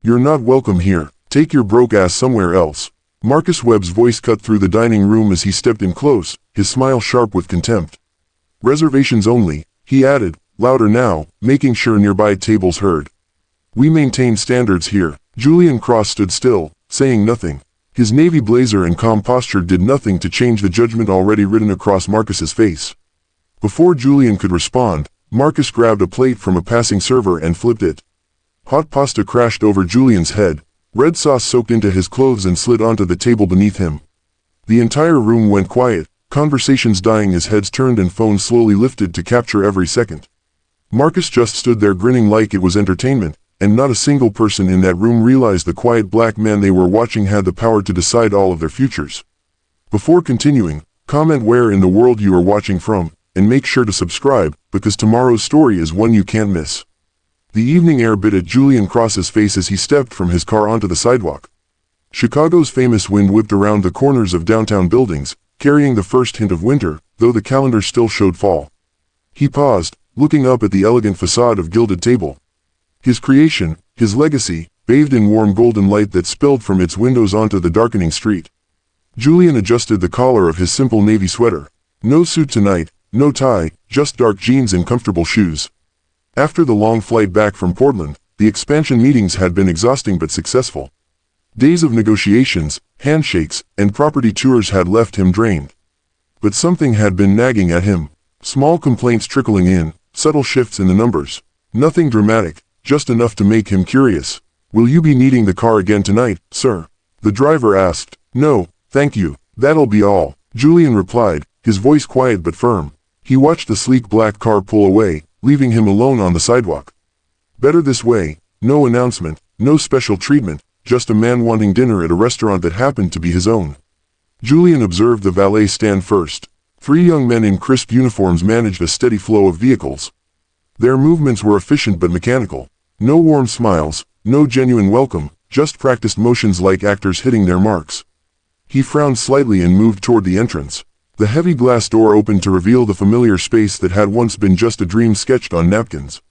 "You're not welcome here. Take your broke ass somewhere else." Marcus Webb's voice cut through the dining room as he stepped in close, his smile sharp with contempt. "Reservations only," he added, louder now, making sure nearby tables heard. "We maintain standards here." Julian Cross stood still, saying nothing. His navy blazer and calm posture did nothing to change the judgment already written across Marcus's face. Before Julian could respond, Marcus grabbed a plate from a passing server and flipped it. Hot pasta crashed over Julian's head. Red sauce soaked into his clothes and slid onto the table beneath him. The entire room went quiet, conversations dying as heads turned and phones slowly lifted to capture every second. Marcus just stood there grinning like it was entertainment, and not a single person in that room realized the quiet black man they were watching had the power to decide all of their futures. Before continuing, comment where in the world you are watching from, and make sure to subscribe, because tomorrow's story is one you can't miss. The evening air bit at Julian Cross's face as he stepped from his car onto the sidewalk. Chicago's famous wind whipped around the corners of downtown buildings, carrying the first hint of winter, though the calendar still showed fall. He paused, looking up at the elegant facade of Gilded Table. His creation, his legacy, bathed in warm golden light that spilled from its windows onto the darkening street. Julian adjusted the collar of his simple navy sweater. No suit tonight, no tie, just dark jeans and comfortable shoes. After the long flight back from Portland, the expansion meetings had been exhausting but successful. Days of negotiations, handshakes, and property tours had left him drained. But something had been nagging at him. Small complaints trickling in, subtle shifts in the numbers. Nothing dramatic, just enough to make him curious. "Will you be needing the car again tonight, sir?" the driver asked. "No, thank you, that'll be all," Julian replied, his voice quiet but firm. He watched the sleek black car pull away, leaving him alone on the sidewalk. Better this way, no announcement, no special treatment, just a man wanting dinner at a restaurant that happened to be his own. Julian observed the valet stand first. 3 young men in crisp uniforms managed a steady flow of vehicles. Their movements were efficient but mechanical. No warm smiles, no genuine welcome, just practiced motions like actors hitting their marks. He frowned slightly and moved toward the entrance. The heavy glass door opened to reveal the familiar space that had once been just a dream sketched on napkins.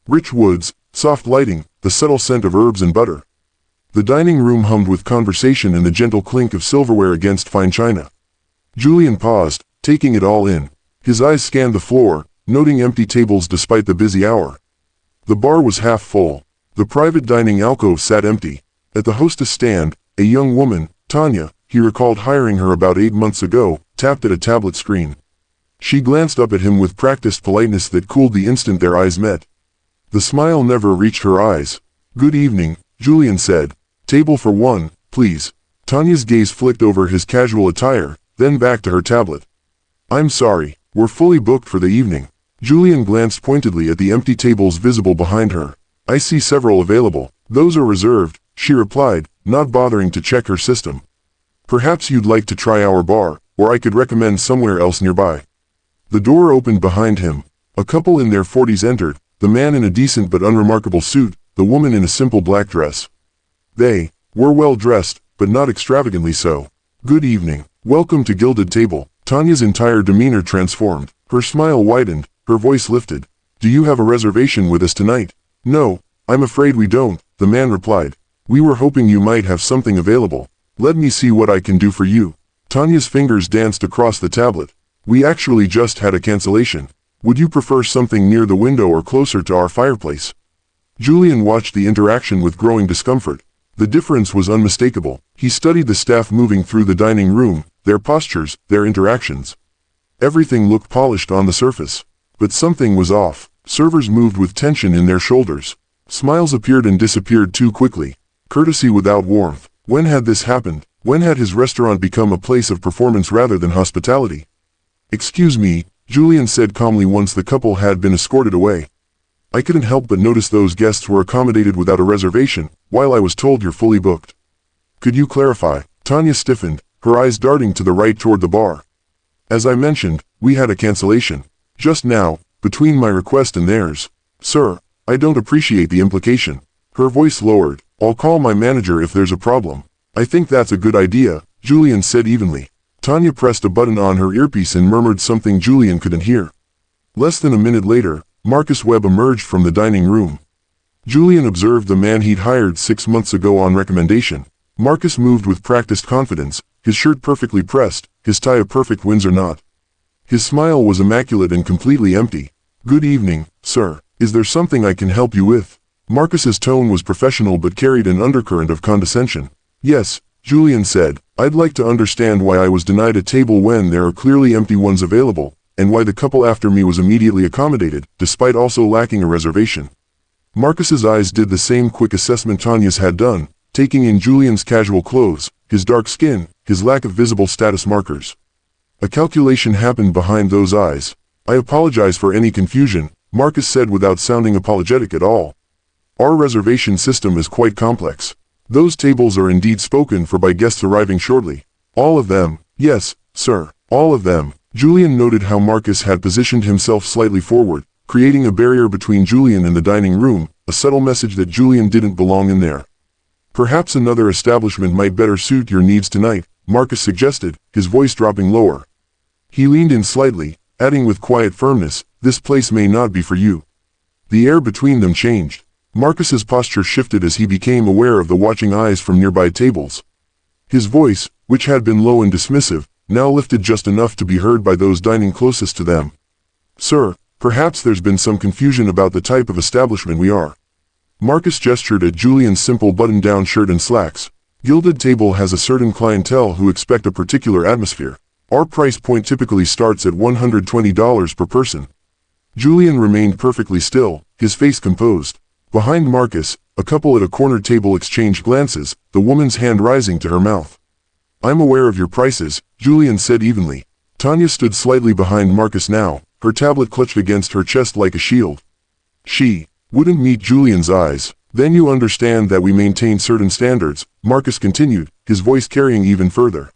Rich woods, soft lighting, the subtle scent of herbs and butter. The dining room hummed with conversation and the gentle clink of silverware against fine china. Julian paused, taking it all in. His eyes scanned the floor, noting empty tables despite the busy hour. The bar was half full. The private dining alcove sat empty. At the hostess stand, a young woman, Tanya, he recalled hiring her about 8 months ago, tapped at a tablet screen. She glanced up at him with practiced politeness that cooled the instant their eyes met. The smile never reached her eyes. "Good evening," Julian said. "Table for 1, please." Tanya's gaze flicked over his casual attire, then back to her tablet. "I'm sorry, we're fully booked for the evening." Julian glanced pointedly at the empty tables visible behind her. "I see several available. Those are reserved," she replied, not bothering to check her system. "Perhaps you'd like to try our bar, or I could recommend somewhere else nearby." The door opened behind him. A couple in their 40s entered, the man in a decent but unremarkable suit, the woman in a simple black dress. They were well dressed, but not extravagantly so. "Good evening. Welcome to Gilded Table." Tanya's entire demeanor transformed. Her smile widened, her voice lifted. "Do you have a reservation with us tonight?" "No, I'm afraid we don't," the man replied. "We were hoping you might have something available. Let me see what I can do for you." Tanya's fingers danced across the tablet. "We actually just had a cancellation. Would you prefer something near the window or closer to our fireplace?" Julian watched the interaction with growing discomfort. The difference was unmistakable. He studied the staff moving through the dining room, their postures, their interactions. Everything looked polished on the surface. But something was off. Servers moved with tension in their shoulders. Smiles appeared and disappeared too quickly. Courtesy without warmth. When had this happened? When had his restaurant become a place of performance rather than hospitality? "Excuse me," Julian said calmly once the couple had been escorted away. "I couldn't help but notice those guests were accommodated without a reservation, while I was told you're fully booked. Could you clarify?" Tanya stiffened, her eyes darting to the right toward the bar. "As I mentioned, we had a cancellation. Just now, between my request and theirs." "Sir, I don't appreciate the implication." Her voice lowered. "I'll call my manager if there's a problem." "I think that's a good idea," Julian said evenly. Tanya pressed a button on her earpiece and murmured something Julian couldn't hear. Less than a minute later, Marcus Webb emerged from the dining room. Julian observed the man he'd hired 6 months ago on recommendation. Marcus moved with practiced confidence, his shirt perfectly pressed, his tie a perfect Windsor knot. His smile was immaculate and completely empty. "Good evening, sir. Is there something I can help you with?" Marcus's tone was professional but carried an undercurrent of condescension. "Yes," Julian said, "I'd like to understand why I was denied a table when there are clearly empty ones available, and why the couple after me was immediately accommodated, despite also lacking a reservation." Marcus's eyes did the same quick assessment Tanya's had done, taking in Julian's casual clothes, his dark skin, his lack of visible status markers. A calculation happened behind those eyes. "I apologize for any confusion," Marcus said without sounding apologetic at all. "Our reservation system is quite complex. Those tables are indeed spoken for by guests arriving shortly." "All of them?" "Yes, sir, all of them." Julian noted how Marcus had positioned himself slightly forward, creating a barrier between Julian and the dining room, a subtle message that Julian didn't belong in there. "Perhaps another establishment might better suit your needs tonight," Marcus suggested, his voice dropping lower. He leaned in slightly, adding with quiet firmness, "This place may not be for you." The air between them changed. Marcus's posture shifted as he became aware of the watching eyes from nearby tables. His voice, which had been low and dismissive, now lifted just enough to be heard by those dining closest to them. "Sir, perhaps there's been some confusion about the type of establishment we are." Marcus gestured at Julian's simple button-down shirt and slacks. "Gilded Table has a certain clientele who expect a particular atmosphere. Our price point typically starts at $120 per person." Julian remained perfectly still, his face composed. Behind Marcus, a couple at a corner table exchanged glances, the woman's hand rising to her mouth. "I'm aware of your prices," Julian said evenly. Tanya stood slightly behind Marcus now, her tablet clutched against her chest like a shield. She wouldn't meet Julian's eyes. "Then you understand that we maintain certain standards," Marcus continued, his voice carrying even further.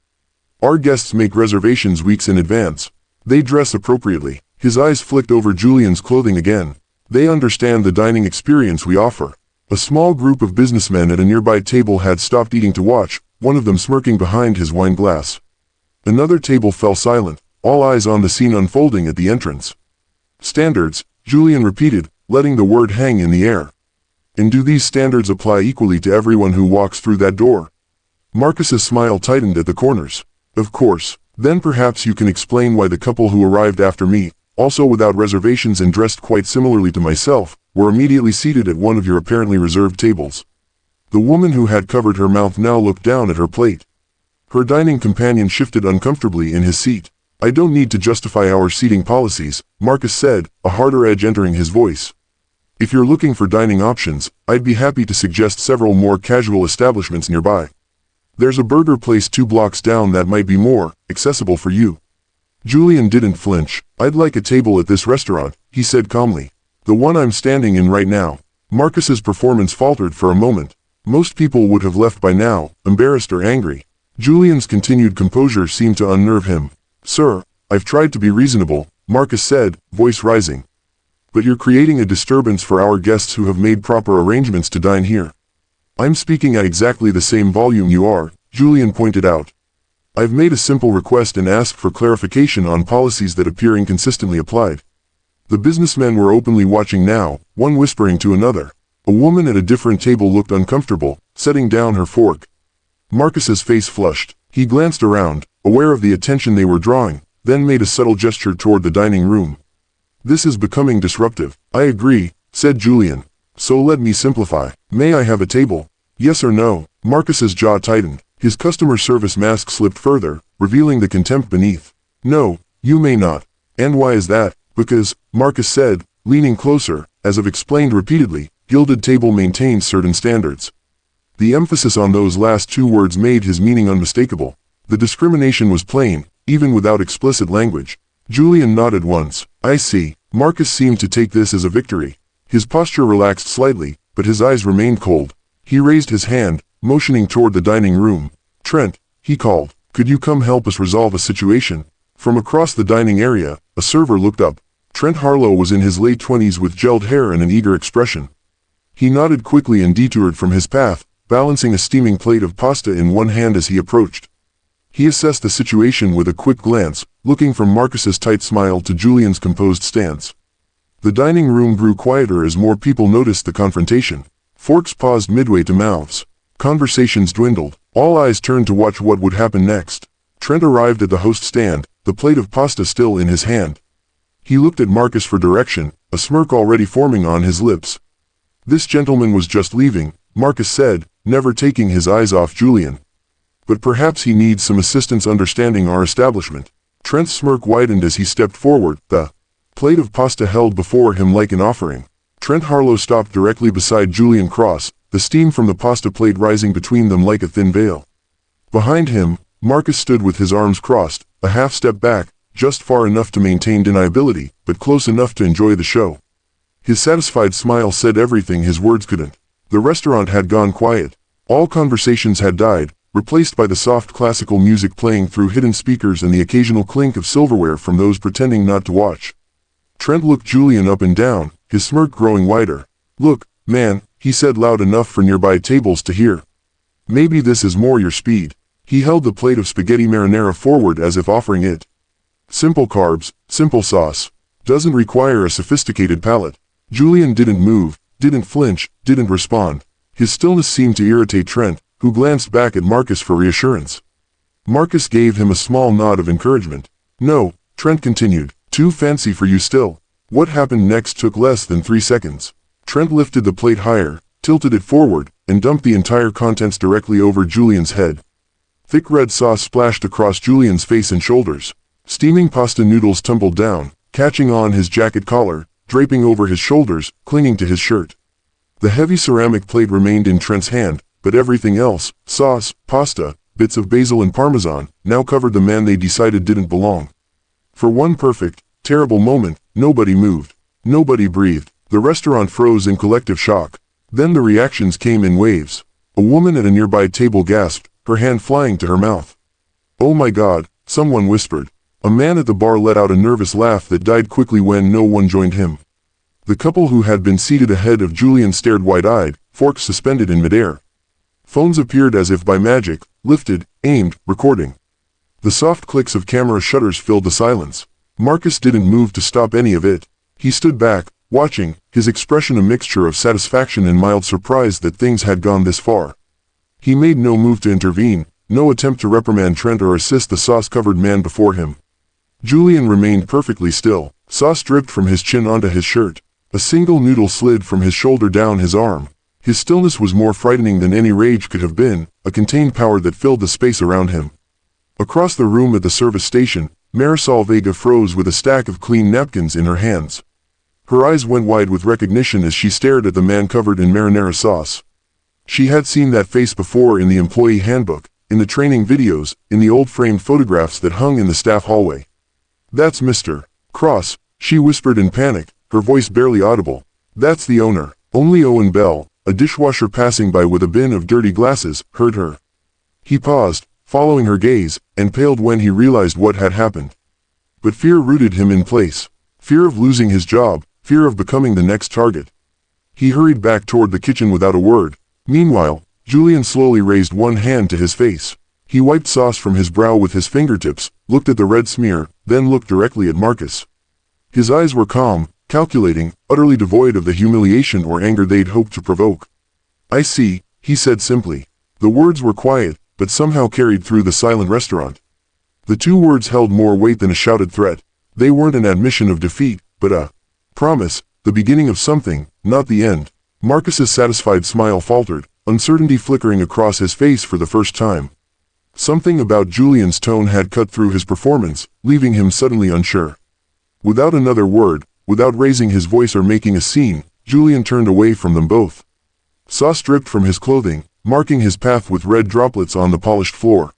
"Our guests make reservations weeks in advance. They dress appropriately." His eyes flicked over Julian's clothing again. "They understand the dining experience we offer." A small group of businessmen at a nearby table had stopped eating to watch, one of them smirking behind his wine glass. Another table fell silent, all eyes on the scene unfolding at the entrance. "Standards," Julian repeated, letting the word hang in the air. "And do these standards apply equally to everyone who walks through that door?" Marcus's smile tightened at the corners. "Of course. Then perhaps you can explain why the couple who arrived after me, also without reservations and dressed quite similarly to myself, were immediately seated at one of your apparently reserved tables." The woman who had covered her mouth now looked down at her plate. Her dining companion shifted uncomfortably in his seat. "I don't need to justify our seating policies," Marcus said, a harder edge entering his voice. "If you're looking for dining options, I'd be happy to suggest several more casual establishments nearby. There's a burger place 2 blocks down that might be more accessible for you." Julian didn't flinch. "I'd like a table at this restaurant," he said calmly. "The one I'm standing in right now." Marcus's performance faltered for a moment. Most people would have left by now, embarrassed or angry. Julian's continued composure seemed to unnerve him. "Sir, I've tried to be reasonable," Marcus said, voice rising. "But you're creating a disturbance for our guests who have made proper arrangements to dine here." "I'm speaking at exactly the same volume you are," Julian pointed out. "I've made a simple request and asked for clarification on policies that appear inconsistently applied." The businessmen were openly watching now, one whispering to another. A woman at a different table looked uncomfortable, setting down her fork. Marcus's face flushed. He glanced around, aware of the attention they were drawing, then made a subtle gesture toward the dining room. "This is becoming disruptive." "I agree," said Julian. "So let me simplify. May I have a table? Yes or no?" Marcus's jaw tightened. His customer service mask slipped further, revealing the contempt beneath. "No, you may not." "And why is that?" "Because," Marcus said, leaning closer, as I've explained repeatedly, Gilded Table maintains certain standards. The emphasis on those last 2 words made his meaning unmistakable. The discrimination was plain, even without explicit language. Julian nodded once. "I see." Marcus seemed to take this as a victory. His posture relaxed slightly, but his eyes remained cold. He raised his hand, motioning toward the dining room. "Trent," he called, "could you come help us resolve a situation?" From across the dining area, a server looked up. Trent Harlow was in his late 20s with gelled hair and an eager expression. He nodded quickly and detoured from his path, balancing a steaming plate of pasta in one hand as he approached. He assessed the situation with a quick glance, looking from Marcus's tight smile to Julian's composed stance. The dining room grew quieter as more people noticed the confrontation. Forks paused midway to mouths. Conversations dwindled. All eyes turned to watch what would happen next. Trent arrived at the host stand, the plate of pasta still in his hand. He looked at Marcus for direction, a smirk already forming on his lips. "This gentleman was just leaving," Marcus said, never taking his eyes off Julian. "But perhaps he needs some assistance understanding our establishment." Trent's smirk widened as he stepped forward, the plate of pasta held before him like an offering. Trent Harlow stopped directly beside Julian Cross, the steam from the pasta plate rising between them like a thin veil. Behind him, Marcus stood with his arms crossed, a half step back, just far enough to maintain deniability, but close enough to enjoy the show. His satisfied smile said everything his words couldn't. The restaurant had gone quiet. All conversations had died, replaced by the soft classical music playing through hidden speakers and the occasional clink of silverware from those pretending not to watch. Trent looked Julian up and down, his smirk growing wider. "Look, man," he said loud enough for nearby tables to hear. "Maybe this is more your speed." He held the plate of spaghetti marinara forward as if offering it. "Simple carbs, simple sauce. Doesn't require a sophisticated palate." Julian didn't move, didn't flinch, didn't respond. His stillness seemed to irritate Trent, who glanced back at Marcus for reassurance. Marcus gave him a small nod of encouragement. "No," Trent continued, "too fancy for you still." What happened next took less than 3 seconds. Trent lifted the plate higher, tilted it forward, and dumped the entire contents directly over Julian's head. Thick red sauce splashed across Julian's face and shoulders. Steaming pasta noodles tumbled down, catching on his jacket collar, draping over his shoulders, clinging to his shirt. The heavy ceramic plate remained in Trent's hand, but everything else, sauce, pasta, bits of basil and parmesan, now covered the man they decided didn't belong. For one perfect, terrible moment, nobody moved. Nobody breathed. The restaurant froze in collective shock. Then the reactions came in waves. A woman at a nearby table gasped, her hand flying to her mouth. "Oh my God," someone whispered. A man at the bar let out a nervous laugh that died quickly when no one joined him. The couple who had been seated ahead of Julian stared wide-eyed, forks suspended in midair. Phones appeared as if by magic, lifted, aimed, recording. The soft clicks of camera shutters filled the silence. Marcus didn't move to stop any of it. He stood back, watching, his expression a mixture of satisfaction and mild surprise that things had gone this far. He made no move to intervene, no attempt to reprimand Trent or assist the sauce-covered man before him. Julian remained perfectly still. Sauce dripped from his chin onto his shirt. A single noodle slid from his shoulder down his arm. His stillness was more frightening than any rage could have been, a contained power that filled the space around him. Across the room at the service station, Marisol Vega froze with a stack of clean napkins in her hands. Her eyes went wide with recognition as she stared at the man covered in marinara sauce. She had seen that face before in the employee handbook, in the training videos, in the old framed photographs that hung in the staff hallway. "That's Mr. Cross," she whispered in panic, her voice barely audible. "That's the owner." Only Owen Bell, a dishwasher passing by with a bin of dirty glasses, heard her. He paused, following her gaze, and paled when he realized what had happened. But fear rooted him in place. Fear of losing his job, fear of becoming the next target. He hurried back toward the kitchen without a word. Meanwhile, Julian slowly raised one hand to his face. He wiped sauce from his brow with his fingertips, looked at the red smear, then looked directly at Marcus. His eyes were calm, calculating, utterly devoid of the humiliation or anger they'd hoped to provoke. "I see," he said simply. The words were quiet, but somehow carried through the silent restaurant. The 2 words held more weight than a shouted threat. They weren't an admission of defeat, but a promise, the beginning of something, not the end. Marcus's satisfied smile faltered, uncertainty flickering across his face for the first time. Something about Julian's tone had cut through his performance, leaving him suddenly unsure. Without another word, without raising his voice or making a scene, Julian turned away from them both. Sauce dripped from his clothing, marking his path with red droplets on the polished floor.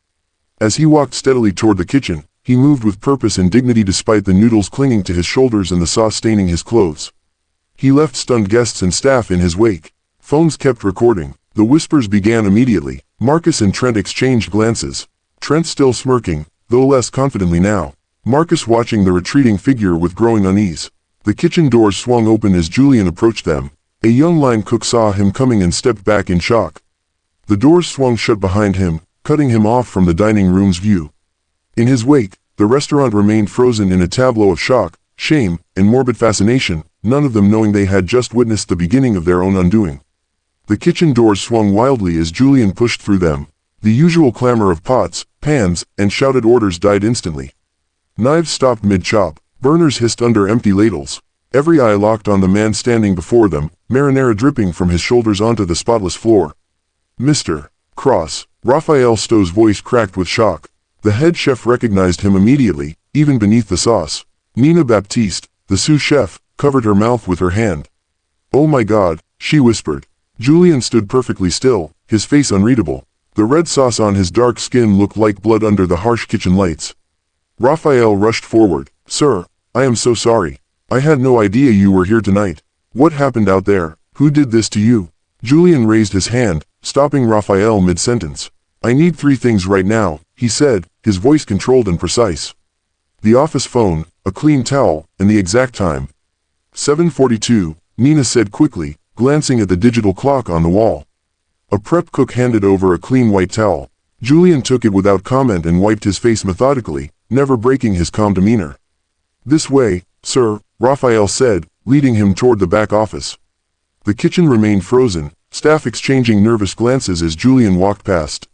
As he walked steadily toward the kitchen, he moved with purpose and dignity despite the noodles clinging to his shoulders and the sauce staining his clothes. He left stunned guests and staff in his wake. Phones kept recording. The whispers began immediately. Marcus and Trent exchanged glances. Trent still smirking, though less confidently now. Marcus watching the retreating figure with growing unease. The kitchen doors swung open as Julian approached them. A young line cook saw him coming and stepped back in shock. The doors swung shut behind him, cutting him off from the dining room's view. In his wake, the restaurant remained frozen in a tableau of shock, shame, and morbid fascination, none of them knowing they had just witnessed the beginning of their own undoing. The kitchen doors swung wildly as Julian pushed through them. The usual clamor of pots, pans, and shouted orders died instantly. Knives stopped mid-chop, burners hissed under empty ladles. Every eye locked on the man standing before them, marinara dripping from his shoulders onto the spotless floor. Mr. Cross. Raphael Stowe's voice cracked with shock. The head chef recognized him immediately, even beneath the sauce. Nina Baptiste, the sous chef, covered her mouth with her hand. "Oh my God," she whispered. Julian stood perfectly still, his face unreadable. The red sauce on his dark skin looked like blood under the harsh kitchen lights. Raphael rushed forward. "Sir, I am so sorry. I had no idea you were here tonight. What happened out there? Who did this to you?" Julian raised his hand, stopping Raphael mid-sentence. "I need 3 things right now," he said, his voice controlled and precise. "The office phone, a clean towel, and the exact time." 7:42, Nina said quickly, glancing at the digital clock on the wall. A prep cook handed over a clean white towel. Julian took it without comment and wiped his face methodically, never breaking his calm demeanor. "This way, sir," Raphael said, leading him toward the back office. The kitchen remained frozen, staff exchanging nervous glances as Julian walked past.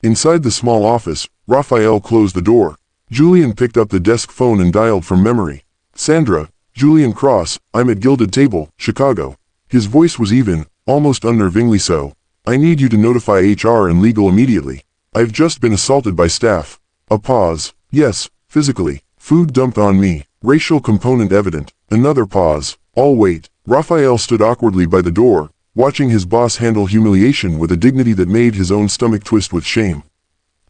Inside the small office, Raphael closed the door. Julian picked up the desk phone and dialed from memory. "Sandra, Julian Cross, I'm at Gilded Table, Chicago." His voice was even, almost unnervingly so. "I need you to notify HR and legal immediately. I've just been assaulted by staff." A pause. "Yes, physically. Food dumped on me. Racial component evident." Another pause. "I'll wait." Raphael stood awkwardly by the door, watching his boss handle humiliation with a dignity that made his own stomach twist with shame.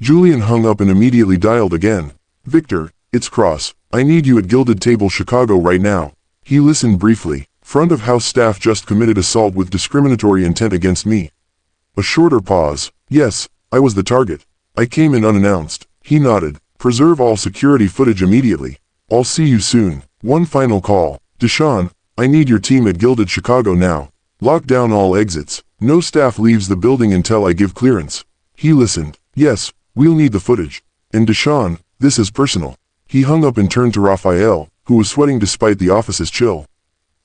Julian hung up and immediately dialed again. "Victor, it's Cross. I need you at Gilded Table Chicago right now." He listened briefly. "Front of house staff just committed assault with discriminatory intent against me." A shorter pause. "Yes, I was the target. I came in unannounced." He nodded. "Preserve all security footage immediately. I'll see you soon." One final call. "Deshaun, I need your team at Gilded Chicago now. Lock down all exits. No staff leaves the building until I give clearance." He listened. "Yes, we'll need the footage. And Deshaun, this is personal." He hung up and turned to Raphael, who was sweating despite the office's chill.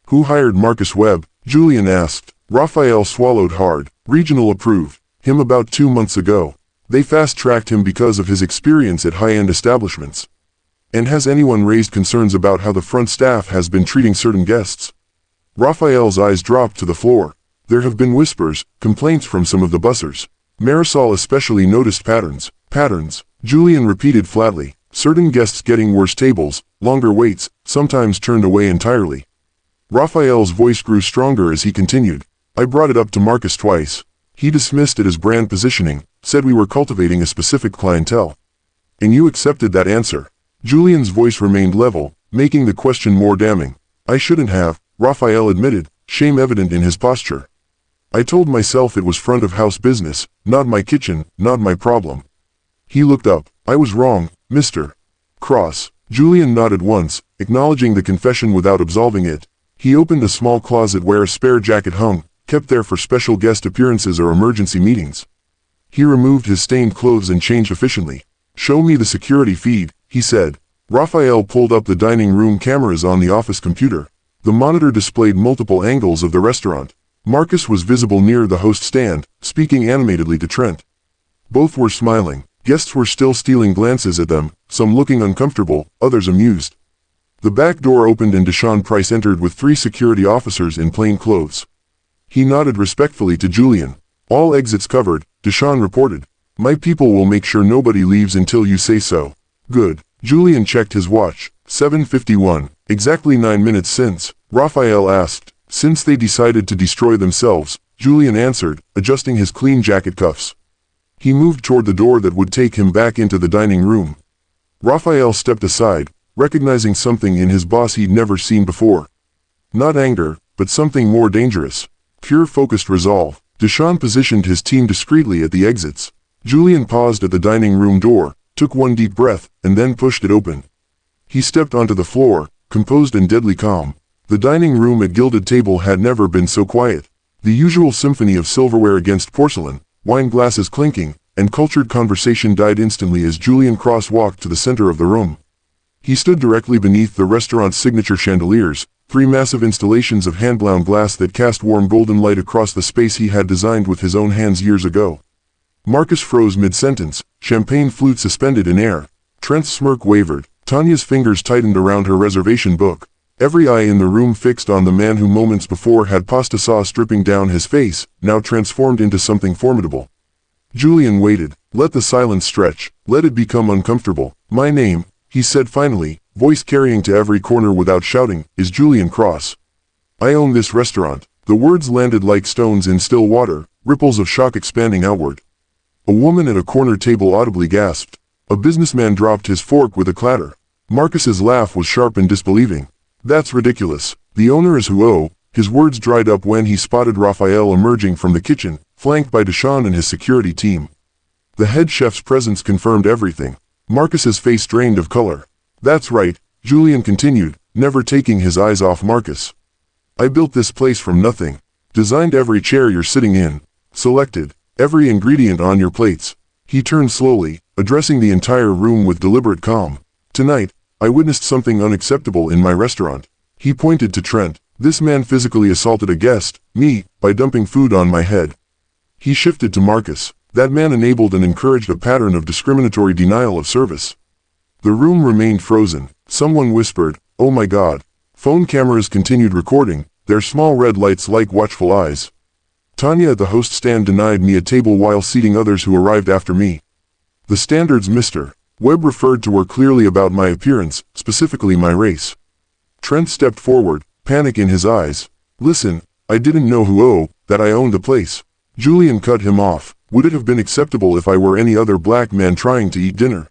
"Who hired Marcus Webb?" Julian asked. Raphael swallowed hard. "Regional approved him about 2 months ago. They fast-tracked him because of his experience at high-end establishments." "And has anyone raised concerns about how the front staff has been treating certain guests?" Raphael's eyes dropped to the floor. "There have been whispers, complaints from some of the bussers. Marisol especially noticed patterns." "Patterns," Julian repeated flatly. "Certain guests getting worse tables, longer waits, sometimes turned away entirely." Raphael's voice grew stronger as he continued. "I brought it up to Marcus twice. He dismissed it as brand positioning, said we were cultivating a specific clientele." "And you accepted that answer?" Julian's voice remained level, making the question more damning. "I shouldn't have," Raphael admitted, shame evident in his posture. "I told myself it was front of house business, not my kitchen, not my problem." He looked up. "I was wrong, Mr. Cross." Julian nodded once, acknowledging the confession without absolving it. He opened a small closet where a spare jacket hung, kept there for special guest appearances or emergency meetings. He removed his stained clothes and changed efficiently. "Show me the security feed," he said. Raphael pulled up the dining room cameras on the office computer. The monitor displayed multiple angles of the restaurant. Marcus was visible near the host stand, speaking animatedly to Trent. Both were smiling. Guests were still stealing glances at them, some looking uncomfortable, others amused. The back door opened and Deshaun Price entered with 3 security officers in plain clothes. He nodded respectfully to Julian. "All exits covered," Deshaun reported. "My people will make sure nobody leaves until you say so." "Good." Julian checked his watch. 7:51. Exactly 9 minutes since, Raphael asked. "Since they decided to destroy themselves," Julian answered, adjusting his clean jacket cuffs. He moved toward the door that would take him back into the dining room. Raphael stepped aside, recognizing something in his boss he'd never seen before. Not anger, but something more dangerous. Pure focused resolve. Deshaun positioned his team discreetly at the exits. Julian paused at the dining room door, took one deep breath, and then pushed it open. He stepped onto the floor, composed and deadly calm. The dining room at Gilded Table had never been so quiet. The usual symphony of silverware against porcelain, wine glasses clinking, and cultured conversation died instantly as Julian Cross walked to the center of the room. He stood directly beneath the restaurant's signature chandeliers, 3 massive installations of hand-blown glass that cast warm golden light across the space he had designed with his own hands years ago. Marcus froze mid-sentence, champagne flute suspended in air. Trent's smirk wavered. Tanya's fingers tightened around her reservation book. Every eye in the room fixed on the man who moments before had pasta sauce dripping down his face, now transformed into something formidable. Julian waited. Let the silence stretch. Let it become uncomfortable. My name, he said finally, voice carrying to every corner without shouting, is Julian Cross. I own this restaurant. The words landed like stones in still water, ripples of shock expanding outward. A woman at a corner table audibly gasped. A businessman dropped his fork with a clatter. Marcus's laugh was sharp and disbelieving. That's ridiculous. The owner is who? His words dried up when he spotted Raphael emerging from the kitchen, flanked by Deshawn and his security team. The head chef's presence confirmed everything. Marcus's face drained of color. That's right, Julian continued, never taking his eyes off Marcus. I built this place from nothing. Designed every chair you're sitting in. Selected every ingredient on your plates. He turned slowly, addressing the entire room with deliberate calm. Tonight, I witnessed something unacceptable in my restaurant. He pointed to Trent. This man physically assaulted a guest, me, by dumping food on my head. He shifted to Marcus. That man enabled and encouraged a pattern of discriminatory denial of service. The room remained frozen. Someone whispered, "Oh my God." Phone cameras continued recording, their small red lights like watchful eyes. Tanya at the host stand denied me a table while seating others who arrived after me. The standards Mr. Webb referred to were clearly about my appearance, specifically my race. Trent stepped forward, panic in his eyes. Listen, I didn't know that I owned the place. Julian cut him off. Would it have been acceptable if I were any other black man trying to eat dinner?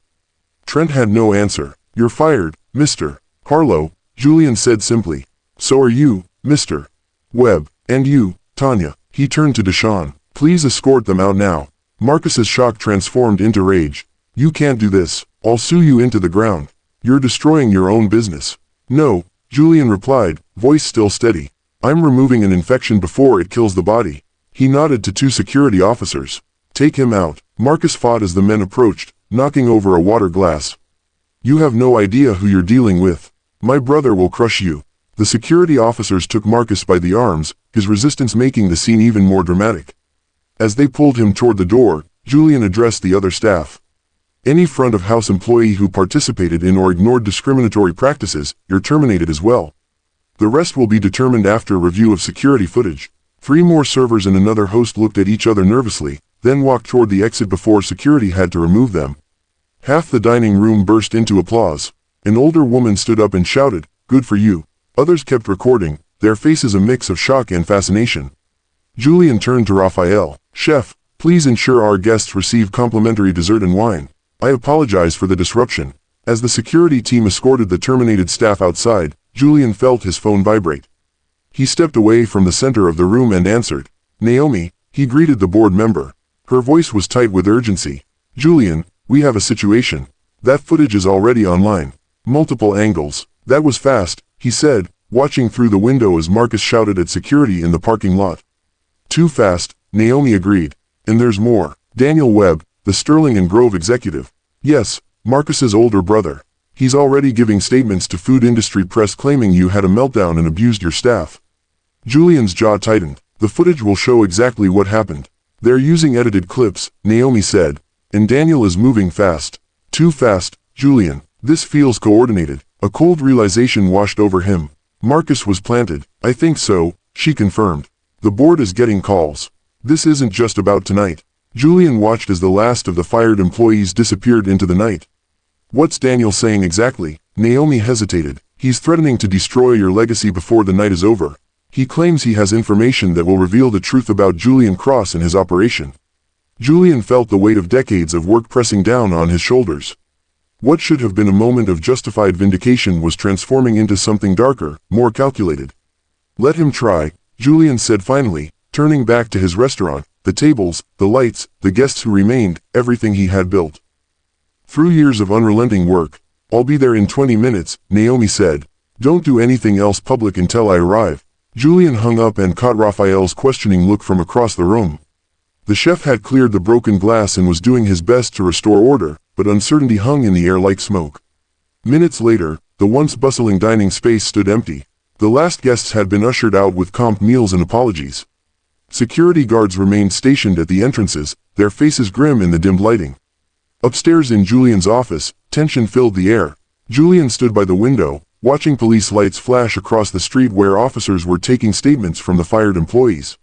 Trent had no answer. You're fired, Mr. Harlow, Julian said simply. So are you, Mr. Webb, and you, Tanya. He turned to Deshawn. Please escort them out now. Marcus's shock transformed into rage. You can't do this. I'll sue you into the ground. You're destroying your own business. No, Julian replied, voice still steady. I'm removing an infection before it kills the body. He nodded to 2 security officers. Take him out. Marcus fought as the men approached, knocking over a water glass. You have no idea who you're dealing with. My brother will crush you. The security officers took Marcus by the arms, his resistance making the scene even more dramatic. As they pulled him toward the door, Julian addressed the other staff. Any front-of-house employee who participated in or ignored discriminatory practices, you're terminated as well. The rest will be determined after review of security footage. 3 more servers and another host looked at each other nervously, then walked toward the exit before security had to remove them. Half the dining room burst into applause. An older woman stood up and shouted, "Good for you." Others kept recording, their faces a mix of shock and fascination. Julian turned to Raphael. Chef, please ensure our guests receive complimentary dessert and wine. I apologize for the disruption. As the security team escorted the terminated staff outside, Julian felt his phone vibrate. He stepped away from the center of the room and answered. Naomi, he greeted the board member. Her voice was tight with urgency. Julian, we have a situation. That footage is already online. Multiple angles. That was fast, he said, watching through the window as Marcus shouted at security in the parking lot. Too fast, Naomi agreed. And there's more. Daniel Webb, the Sterling and Grove executive. Yes, Marcus's older brother. He's already giving statements to food industry press claiming you had a meltdown and abused your staff. Julian's jaw tightened. The footage will show exactly what happened. They're using edited clips, Naomi said. And Daniel is moving fast. Too fast, Julian. This feels coordinated. A cold realization washed over him. Marcus was planted. I think so, she confirmed. The board is getting calls. This isn't just about tonight. Julian watched as the last of the fired employees disappeared into the night. What's Daniel saying exactly? Naomi hesitated. He's threatening to destroy your legacy before the night is over. He claims he has information that will reveal the truth about Julian Cross and his operation. Julian felt the weight of decades of work pressing down on his shoulders. What should have been a moment of justified vindication was transforming into something darker, more calculated. Let him try, Julian said finally, turning back to his restaurant, the tables, the lights, the guests who remained, everything he had built. Through years of unrelenting work. I'll be there in 20 minutes, Naomi said. Don't do anything else public until I arrive. Julian hung up and caught Raphael's questioning look from across the room. The chef had cleared the broken glass and was doing his best to restore order, but uncertainty hung in the air like smoke. Minutes later, the once bustling dining space stood empty. The last guests had been ushered out with comped meals and apologies. Security guards remained stationed at the entrances, their faces grim in the dimmed lighting. Upstairs in Julian's office, tension filled the air. Julian stood by the window, watching police lights flash across the street where officers were taking statements from the fired employees.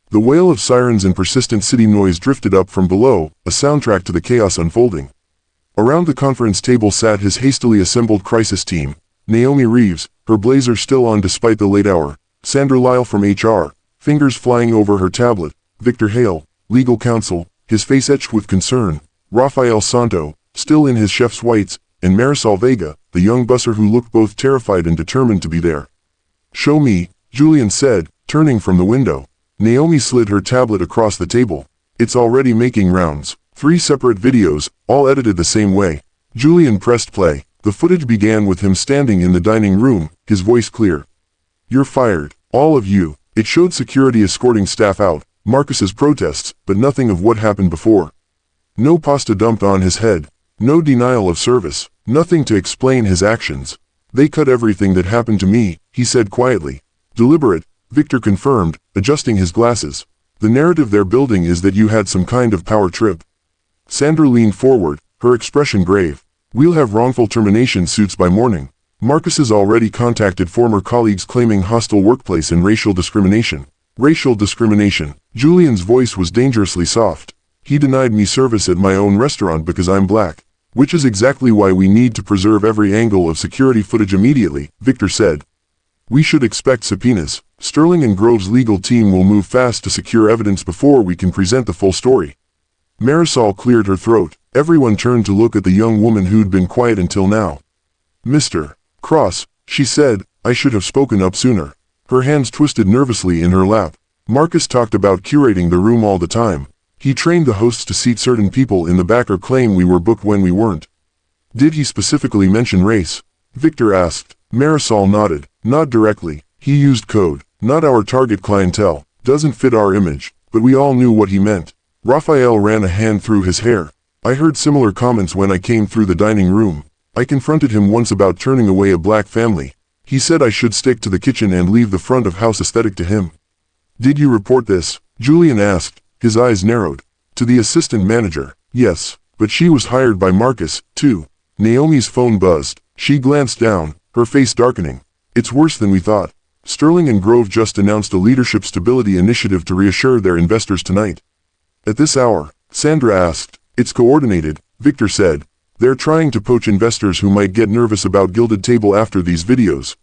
The wail of sirens and persistent city noise drifted up from below, a soundtrack to the chaos unfolding. Around the conference table sat his hastily assembled crisis team: Naomi Reeves, her blazer still on despite the late hour; Sandra Lyle from HR, fingers flying over her tablet; Victor Hale, legal counsel, his face etched with concern; Rafael Santo, still in his chef's whites; and Marisol Vega, the young busser who looked both terrified and determined to be there. "Show me," Julian said, turning from the window. Naomi slid her tablet across the table. "It's already making rounds. 3 separate videos, all edited the same way." Julian pressed play. The footage began with him standing in the dining room, his voice clear. "You're fired, all of you." It showed security escorting staff out, Marcus's protests, but nothing of what happened before. No pasta dumped on his head. No denial of service. Nothing to explain his actions. "They cut everything that happened to me," he said quietly. "Deliberate," Victor confirmed, adjusting his glasses. "The narrative they're building is that you had some kind of power trip." Sandra leaned forward, her expression grave. "We'll have wrongful termination suits by morning. Marcus has already contacted former colleagues claiming hostile workplace and racial discrimination." Racial discrimination. Julian's voice was dangerously soft. "He denied me service at my own restaurant because I'm black. Which is exactly why we need to preserve every angle of security footage immediately," Victor said. "We should expect subpoenas. Sterling and Grove's legal team will move fast to secure evidence before we can present the full story." Marisol cleared her throat. Everyone turned to look at the young woman who'd been quiet until now. "Mr. Cross," she said, "I should have spoken up sooner." Her hands twisted nervously in her lap. "Marcus talked about curating the room all the time. He trained the hosts to seat certain people in the back or claim we were booked when we weren't." "Did he specifically mention race?" Victor asked. Marisol nodded. "Not directly. He used code. Not our target clientele. Doesn't fit our image. But we all knew what he meant." Raphael ran a hand through his hair. "I heard similar comments when I came through the dining room. I confronted him once about turning away a black family. He said I should stick to the kitchen and leave the front of house aesthetic to him." "Did you report this?" Julian asked, his eyes narrowed. "To the assistant manager, yes, but she was hired by Marcus, too." Naomi's phone buzzed. She glanced down, her face darkening. "It's worse than we thought. Sterling and Grove just announced a leadership stability initiative to reassure their investors tonight." "At this hour?" Sandra asked. "It's coordinated," Victor said. "They're trying to poach investors who might get nervous about Gilded Table after these videos."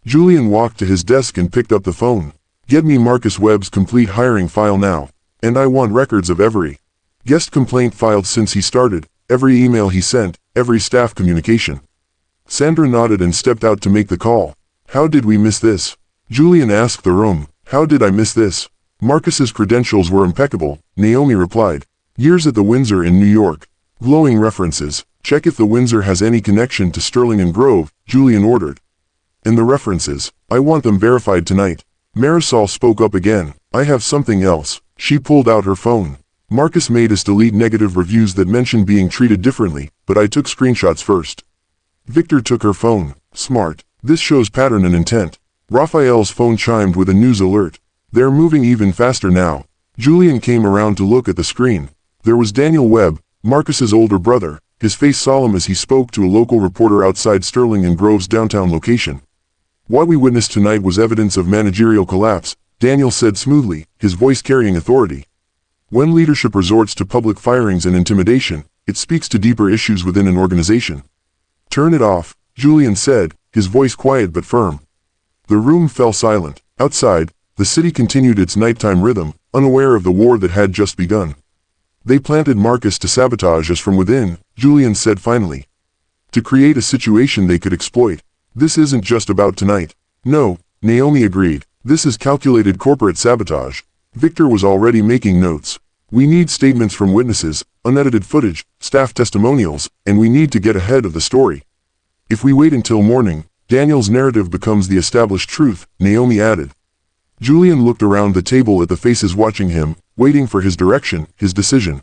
Julian walked to his desk and picked up the phone. "Get me Marcus Webb's complete hiring file now. And I want records of every guest complaint filed since he started, every email he sent, every staff communication." Sandra nodded and stepped out to make the call. "How did we miss this?" Julian asked the room. "How did I miss this?" "Marcus's credentials were impeccable," Naomi replied. "Years at the Windsor in New York. Glowing references. Check if the Windsor has any connection to Sterling and Grove," Julian ordered. "And the references, I want them verified tonight." Marisol spoke up again. "I have something else." She pulled out her phone. "Marcus made us delete negative reviews that mentioned being treated differently, but I took screenshots first." Victor took her phone. "Smart. This shows pattern and intent." Raphael's phone chimed with a news alert. "They're moving even faster now." Julian came around to look at the screen. There was Daniel Webb, Marcus's older brother, his face solemn as he spoke to a local reporter outside Sterling and Grove's downtown location. "What we witnessed tonight was evidence of managerial collapse," Daniel said smoothly, his voice carrying authority. "When leadership resorts to public firings and intimidation, it speaks to deeper issues within an organization." "Turn it off," Julian said, his voice quiet but firm. The room fell silent. Outside, the city continued its nighttime rhythm, unaware of the war that had just begun. "They planted Marcus to sabotage us from within," Julian said finally. "To create a situation they could exploit. This isn't just about tonight." "No," Naomi agreed. "This is calculated corporate sabotage." Victor was already making notes. "We need statements from witnesses, unedited footage, staff testimonials, and we need to get ahead of the story. If we wait until morning, Daniel's narrative becomes the established truth," Naomi added. Julian looked around the table at the faces watching him, waiting for his direction, his decision.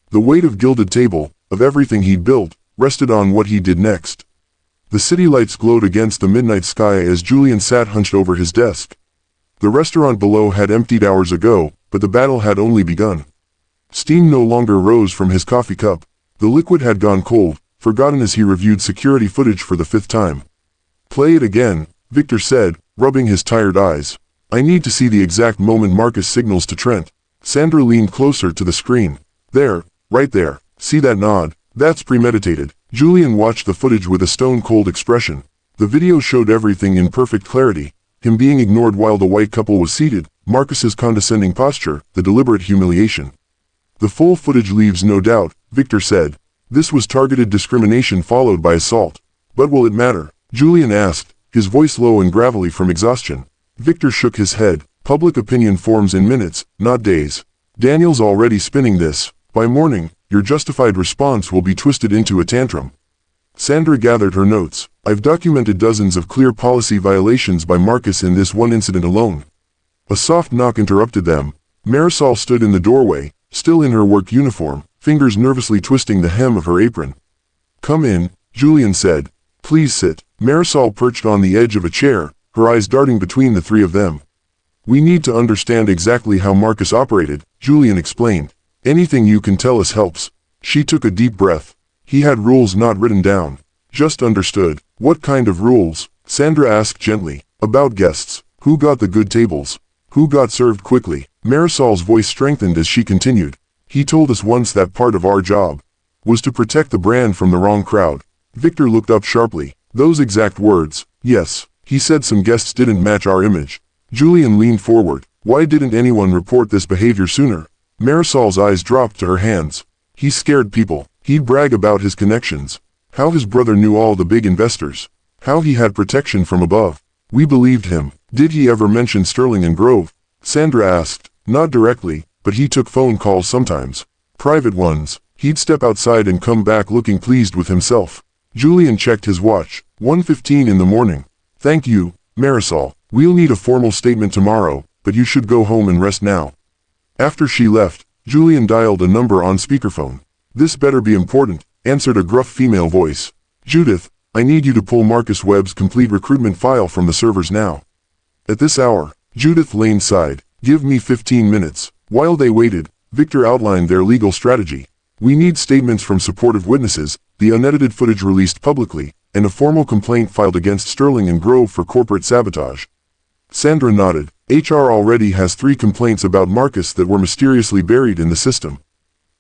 The weight of Gilded Table, of everything he'd built, rested on what he did next. The city lights glowed against the midnight sky as Julian sat hunched over his desk. The restaurant below had emptied hours ago, but the battle had only begun. Steam no longer rose from his coffee cup. The liquid had gone cold, forgotten as he reviewed security footage for the 5th time. "Play it again," Victor said, rubbing his tired eyes. "I need to see the exact moment Marcus signals to Trent." Sandra leaned closer to the screen. "There, right there. See that nod? That's premeditated." Julian watched the footage with a stone-cold expression. The video showed everything in perfect clarity. Him being ignored while the white couple was seated, Marcus's condescending posture, the deliberate humiliation. "The full footage leaves no doubt," Victor said. "This was targeted discrimination followed by assault." "But will it matter?" Julian asked, his voice low and gravelly from exhaustion. Victor shook his head. "Public opinion forms in minutes, not days. Daniel's already spinning this. By morning, your justified response will be twisted into a tantrum." Sandra gathered her notes. "I've documented dozens of clear policy violations by Marcus in this one incident alone." A soft knock interrupted them. Marisol stood in the doorway, still in her work uniform, fingers nervously twisting the hem of her apron. "Come in," Julian said. "Please sit." Marisol perched on the edge of a chair, her eyes darting between the three of them. "We need to understand exactly how Marcus operated," Julian explained. "Anything you can tell us helps." She took a deep breath. "He had rules not written down. Just understood." "What kind of rules?" Sandra asked gently. "About guests. Who got the good tables? Who got served quickly?" Marisol's voice strengthened as she continued. "He told us once that part of our job was to protect the brand from the wrong crowd." Victor looked up sharply. "Those exact words?" "Yes. He said some guests didn't match our image." Julian leaned forward. "Why didn't anyone report this behavior sooner?" Marisol's eyes dropped to her hands. "He scared people. He'd brag about his connections. How his brother knew all the big investors. How he had protection from above. We believed him." "Did he ever mention Sterling and Grove?" Sandra asked. "Not directly, but he took phone calls sometimes. Private ones. He'd step outside and come back looking pleased with himself." Julian checked his watch. 1:15 in the morning. "Thank you, Marisol. We'll need a formal statement tomorrow, but you should go home and rest now." After she left, Julian dialed a number on speakerphone. "This better be important," answered a gruff female voice. "Judith, I need you to pull Marcus Webb's complete recruitment file from the servers now." At this hour, Judith Lane sighed. "Give me 15 minutes." While they waited, Victor outlined their legal strategy. "We need statements from supportive witnesses, the unedited footage released publicly, and a formal complaint filed against Sterling and Grove for corporate sabotage." Sandra nodded. "HR already has 3 complaints about Marcus that were mysteriously buried in the system."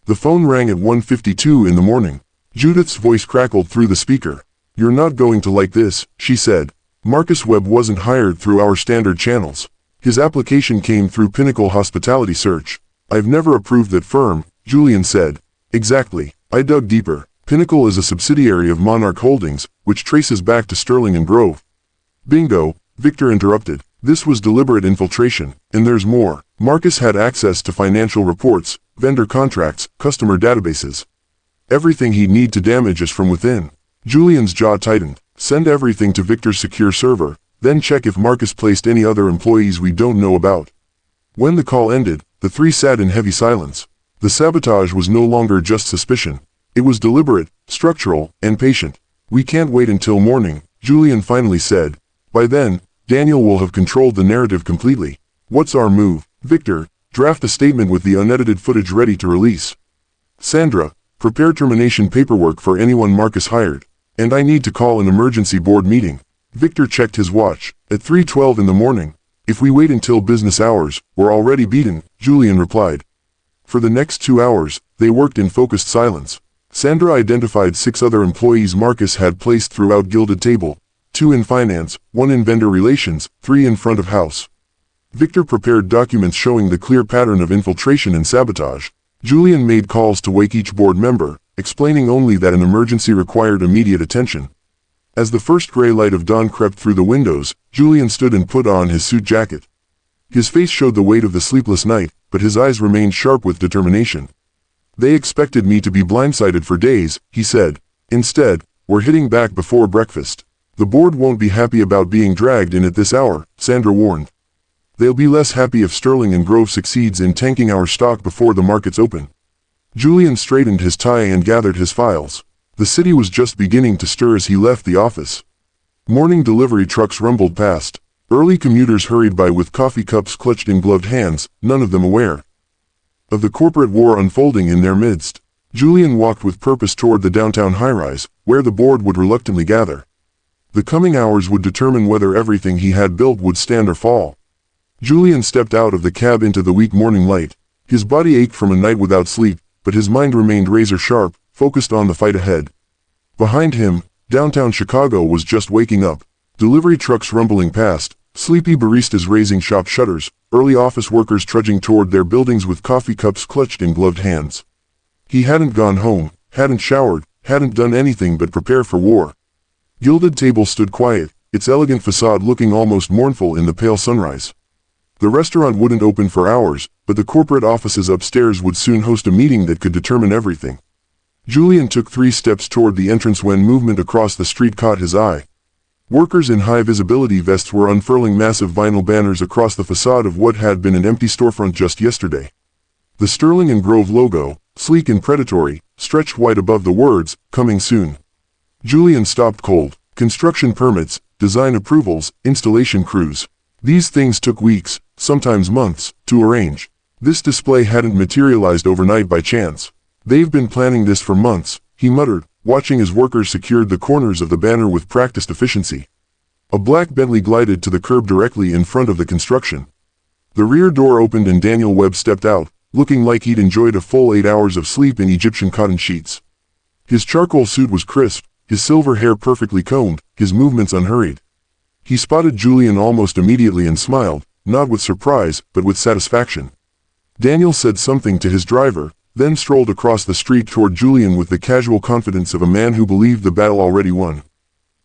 The phone rang at 1:52 in the morning. Judith's voice crackled through the speaker. "You're not going to like this," she said. "Marcus Webb wasn't hired through our standard channels. His application came through Pinnacle Hospitality Search." "I've never approved that firm," Julian said. "Exactly." I dug deeper. Pinnacle is a subsidiary of Monarch Holdings, which traces back to Sterling and Grove. "Bingo," Victor interrupted. "This was deliberate infiltration, and there's more. Marcus had access to financial reports, vendor contracts, customer databases. Everything he'd need to damage us from within." Julian's jaw tightened. "Send everything to Victor's secure server, then check if Marcus placed any other employees we don't know about." When the call ended, the three sat in heavy silence. The sabotage was no longer just suspicion. It was deliberate, structural, and patient. "We can't wait until morning," Julian finally said. "By then, Daniel will have controlled the narrative completely." "What's our move?" "Victor, draft a statement with the unedited footage ready to release." "Sandra, prepare termination paperwork for anyone Marcus hired. And I need to call an emergency board meeting." Victor checked his watch. "At 3:12 in the morning. If we wait until business hours, we're already beaten," Julian replied. For the next 2 hours, they worked in focused silence. Sandra identified 6 other employees Marcus had placed throughout Gilded Table, 2 in finance, 1 in vendor relations, 3 in front of house. Victor prepared documents showing the clear pattern of infiltration and sabotage. Julian made calls to wake each board member, explaining only that an emergency required immediate attention. As the first gray light of dawn crept through the windows, Julian stood and put on his suit jacket. His face showed the weight of the sleepless night, but his eyes remained sharp with determination. "They expected me to be blindsided for days," he said. "Instead, we're hitting back before breakfast." "The board won't be happy about being dragged in at this hour," Sandra warned. "They'll be less happy if Sterling and Grove succeeds in tanking our stock before the markets open." Julian straightened his tie and gathered his files. The city was just beginning to stir as he left the office. Morning delivery trucks rumbled past. Early commuters hurried by with coffee cups clutched in gloved hands, none of them aware of the corporate war unfolding in their midst. Julian walked with purpose toward the downtown high-rise, where the board would reluctantly gather. The coming hours would determine whether everything he had built would stand or fall. Julian stepped out of the cab into the weak morning light. His body ached from a night without sleep, but his mind remained razor-sharp, focused on the fight ahead. Behind him, downtown Chicago was just waking up. Delivery trucks rumbling past, sleepy baristas raising shop shutters, early office workers trudging toward their buildings with coffee cups clutched in gloved hands. He hadn't gone home, hadn't showered, hadn't done anything but prepare for war. Gilded Table stood quiet, its elegant facade looking almost mournful in the pale sunrise. The restaurant wouldn't open for hours, but the corporate offices upstairs would soon host a meeting that could determine everything. Julian took 3 steps toward the entrance when movement across the street caught his eye. Workers in high-visibility vests were unfurling massive vinyl banners across the facade of what had been an empty storefront just yesterday. The Sterling & Grove logo, sleek and predatory, stretched wide above the words, "Coming soon." Julian stopped cold. Construction permits, design approvals, installation crews. These things took weeks, sometimes months, to arrange. This display hadn't materialized overnight by chance. "They've been planning this for months," he muttered, watching as workers secured the corners of the banner with practiced efficiency. A black Bentley glided to the curb directly in front of the construction. The rear door opened and Daniel Webb stepped out, looking like he'd enjoyed a full 8 hours of sleep in Egyptian cotton sheets. His charcoal suit was crisp, his silver hair perfectly combed, his movements unhurried. He spotted Julian almost immediately and smiled, not with surprise, but with satisfaction. Daniel said something to his driver, then strolled across the street toward Julian with the casual confidence of a man who believed the battle already won.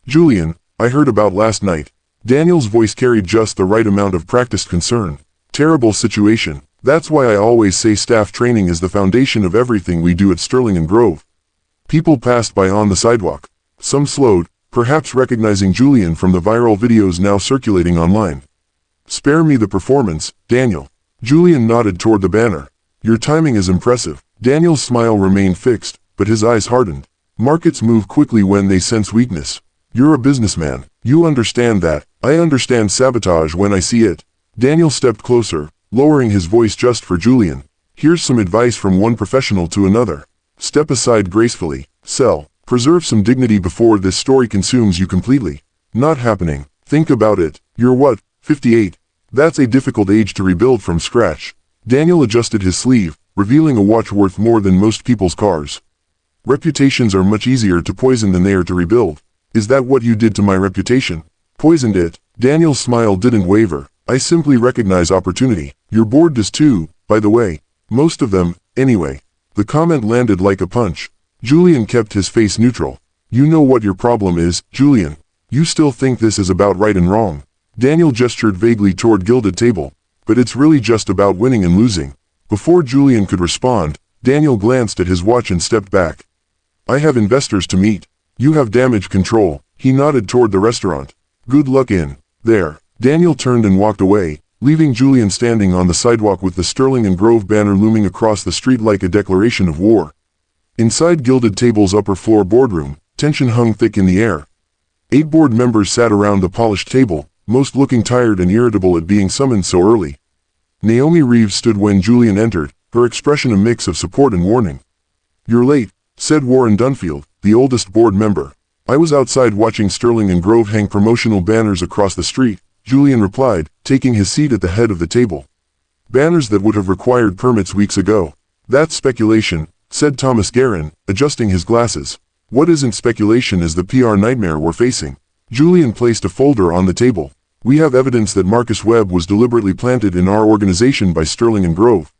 "Julian, I heard about last night." Daniel's voice carried just the right amount of practiced concern. "Terrible situation. That's why I always say staff training is the foundation of everything we do at Sterling & Grove." People passed by on the sidewalk. Some slowed, perhaps recognizing Julian from the viral videos now circulating online. "Spare me the performance, Daniel." Julian nodded toward the banner. "Your timing is impressive." Daniel's smile remained fixed, but his eyes hardened. "Markets move quickly when they sense weakness. You're a businessman. You understand that. I understand sabotage when I see it." Daniel stepped closer, lowering his voice just for Julian. "Here's some advice from one professional to another. Step aside gracefully. Sell. Preserve some dignity before this story consumes you completely." "Not happening. Think about it. You're what, 58? That's a difficult age to rebuild from scratch." Daniel adjusted his sleeve, revealing a watch worth more than most people's cars. "Reputations are much easier to poison than they are to rebuild." "Is that what you did to my reputation?" "Poisoned it." Daniel's smile didn't waver. "I simply recognize opportunity. Your board does too, by the way. Most of them, anyway." The comment landed like a punch. Julian kept his face neutral. "You know what your problem is, Julian. You still think this is about right and wrong." Daniel gestured vaguely toward Gilded Table. "But it's really just about winning and losing." Before Julian could respond, Daniel glanced at his watch and stepped back. "I have investors to meet. You have damage control." He nodded toward the restaurant. "Good luck in there." Daniel turned and walked away, leaving Julian standing on the sidewalk with the Sterling & Grove banner looming across the street like a declaration of war. Inside Gilded Table's upper floor boardroom, tension hung thick in the air. 8 board members sat around the polished table, most looking tired and irritable at being summoned so early. Naomi Reeves stood when Julian entered, her expression a mix of support and warning. "You're late," said Warren Dunfield, the oldest board member. "I was outside watching Sterling & Grove hang promotional banners across the street," Julian replied, taking his seat at the head of the table. "Banners that would have required permits weeks ago." "That's speculation," said Thomas Guerin, adjusting his glasses. "What isn't speculation is the PR nightmare we're facing." Julian placed a folder on the table. "We have evidence that Marcus Webb was deliberately planted in our organization by Sterling & Grove."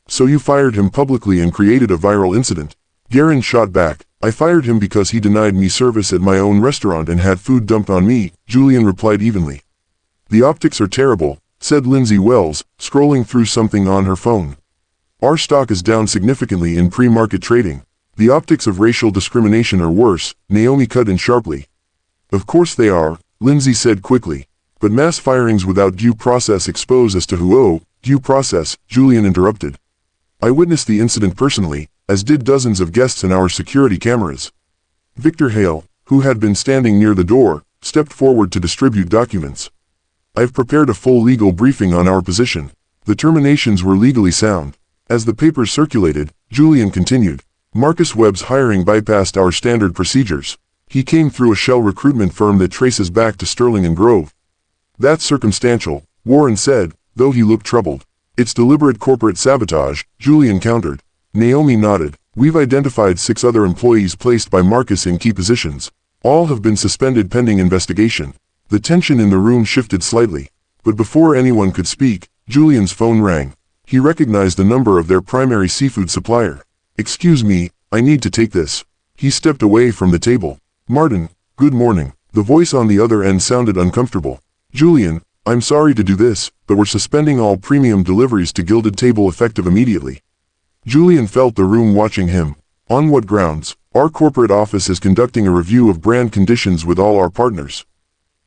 "So you fired him publicly and created a viral incident?" Guerin shot back. "I fired him because he denied me service at my own restaurant and had food dumped on me," Julian replied evenly. "The optics are terrible," said Lindsay Wells, scrolling through something on her phone. "Our stock is down significantly in pre-market trading. The optics of racial discrimination are worse," Naomi cut in sharply. "Of course they are," Lindsay said quickly. "But mass firings without due process expose us to who owe due process," Julian interrupted. "I witnessed the incident personally, as did dozens of guests in our security cameras. Victor Hale, who had been standing near the door, stepped forward to distribute documents. I've prepared a full legal briefing on our position. The terminations were legally sound. As the papers circulated, Julian continued. Marcus Webb's hiring bypassed our standard procedures. He came through a shell recruitment firm that traces back to Sterling and Grove. That's circumstantial, Warren said, though he looked troubled. It's deliberate corporate sabotage, Julian countered. Naomi nodded. We've identified 6 other employees placed by Marcus in key positions. All have been suspended pending investigation. The tension in the room shifted slightly. But before anyone could speak, Julian's phone rang. He recognized the number of their primary seafood supplier. Excuse me, I need to take this. He stepped away from the table. Martin, good morning. The voice on the other end sounded uncomfortable. Julian, I'm sorry to do this, but we're suspending all premium deliveries to Gilded Table effective immediately. Julian felt the room watching him. On what grounds? Our corporate office is conducting a review of brand conditions with all our partners.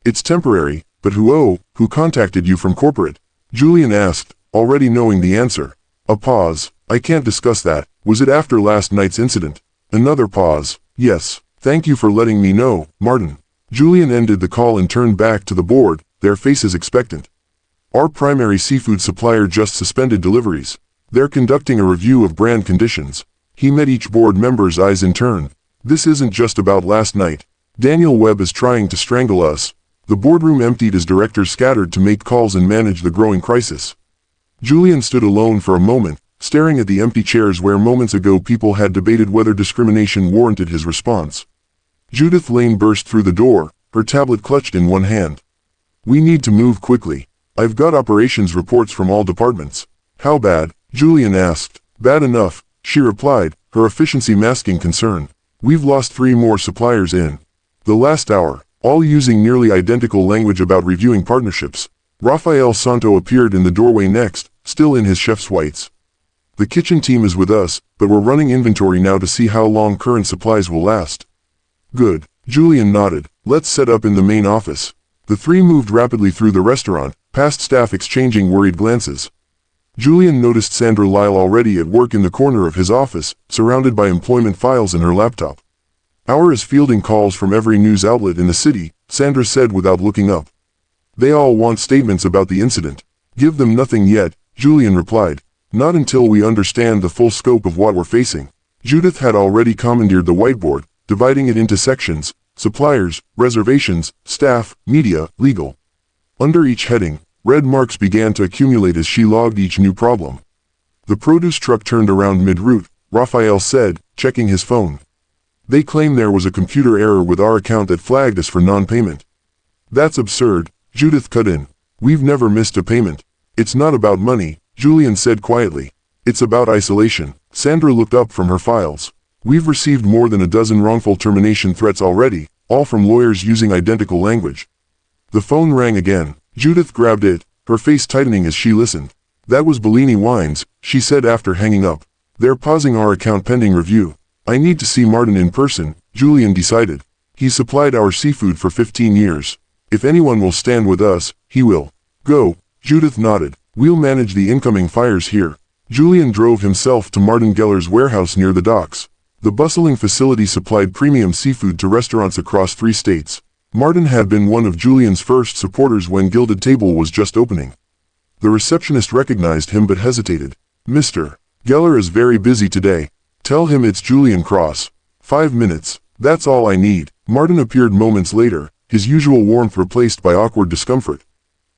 It's temporary, but who contacted you from corporate? Julian asked, already knowing the answer. A pause. I can't discuss that. Was it after last night's incident? Another pause. Yes. Thank you for letting me know, Martin. Julian ended the call and turned back to the board, their faces expectant. Our primary seafood supplier just suspended deliveries. They're conducting a review of brand conditions. He met each board member's eyes in turn. This isn't just about last night. Daniel Webb is trying to strangle us. The boardroom emptied as directors scattered to make calls and manage the growing crisis. Julian stood alone for a moment, staring at the empty chairs where moments ago people had debated whether discrimination warranted his response. Judith Lane burst through the door, her tablet clutched in one hand. We need to move quickly. I've got operations reports from all departments. How bad? Julian asked. Bad enough, she replied, her efficiency masking concern. We've lost 3 more suppliers in the last hour, all using nearly identical language about reviewing partnerships. Rafael Santo appeared in the doorway next, still in his chef's whites. The kitchen team is with us, but we're running inventory now to see how long current supplies will last. Good. Julian nodded. Let's set up in the main office. The 3 moved rapidly through the restaurant, past staff exchanging worried glances. Julian noticed Sandra Lyle already at work in the corner of his office, surrounded by employment files in her laptop. Our is fielding calls from every news outlet in the city, Sandra said without looking up. They all want statements about the incident. Give them nothing yet, Julian replied. Not until we understand the full scope of what we're facing. Judith had already commandeered the whiteboard, dividing it into sections: suppliers, reservations, staff, media, legal. Under each heading, red marks began to accumulate as she logged each new problem. The produce truck turned around mid-route, Raphael said, checking his phone. They claim there was a computer error with our account that flagged us for non-payment. That's absurd, Judith cut in. We've never missed a payment. It's not about money, Julian said quietly. It's about isolation. Sandra looked up from her files. We've received more than a dozen wrongful termination threats already, all from lawyers using identical language. The phone rang again. Judith grabbed it, her face tightening as she listened. That was Bellini Wines, she said after hanging up. They're pausing our account pending review. I need to see Martin in person, Julian decided. He's supplied our seafood for 15 years. If anyone will stand with us, he will. Go, Judith nodded. We'll manage the incoming fires here. Julian drove himself to Martin Geller's warehouse near the docks. The bustling facility supplied premium seafood to restaurants across 3 states. Martin had been one of Julian's first supporters when Gilded Table was just opening. The receptionist recognized him but hesitated. Mr. Geller is very busy today. Tell him it's Julian Cross. 5 minutes. That's all I need. Martin appeared moments later, his usual warmth replaced by awkward discomfort.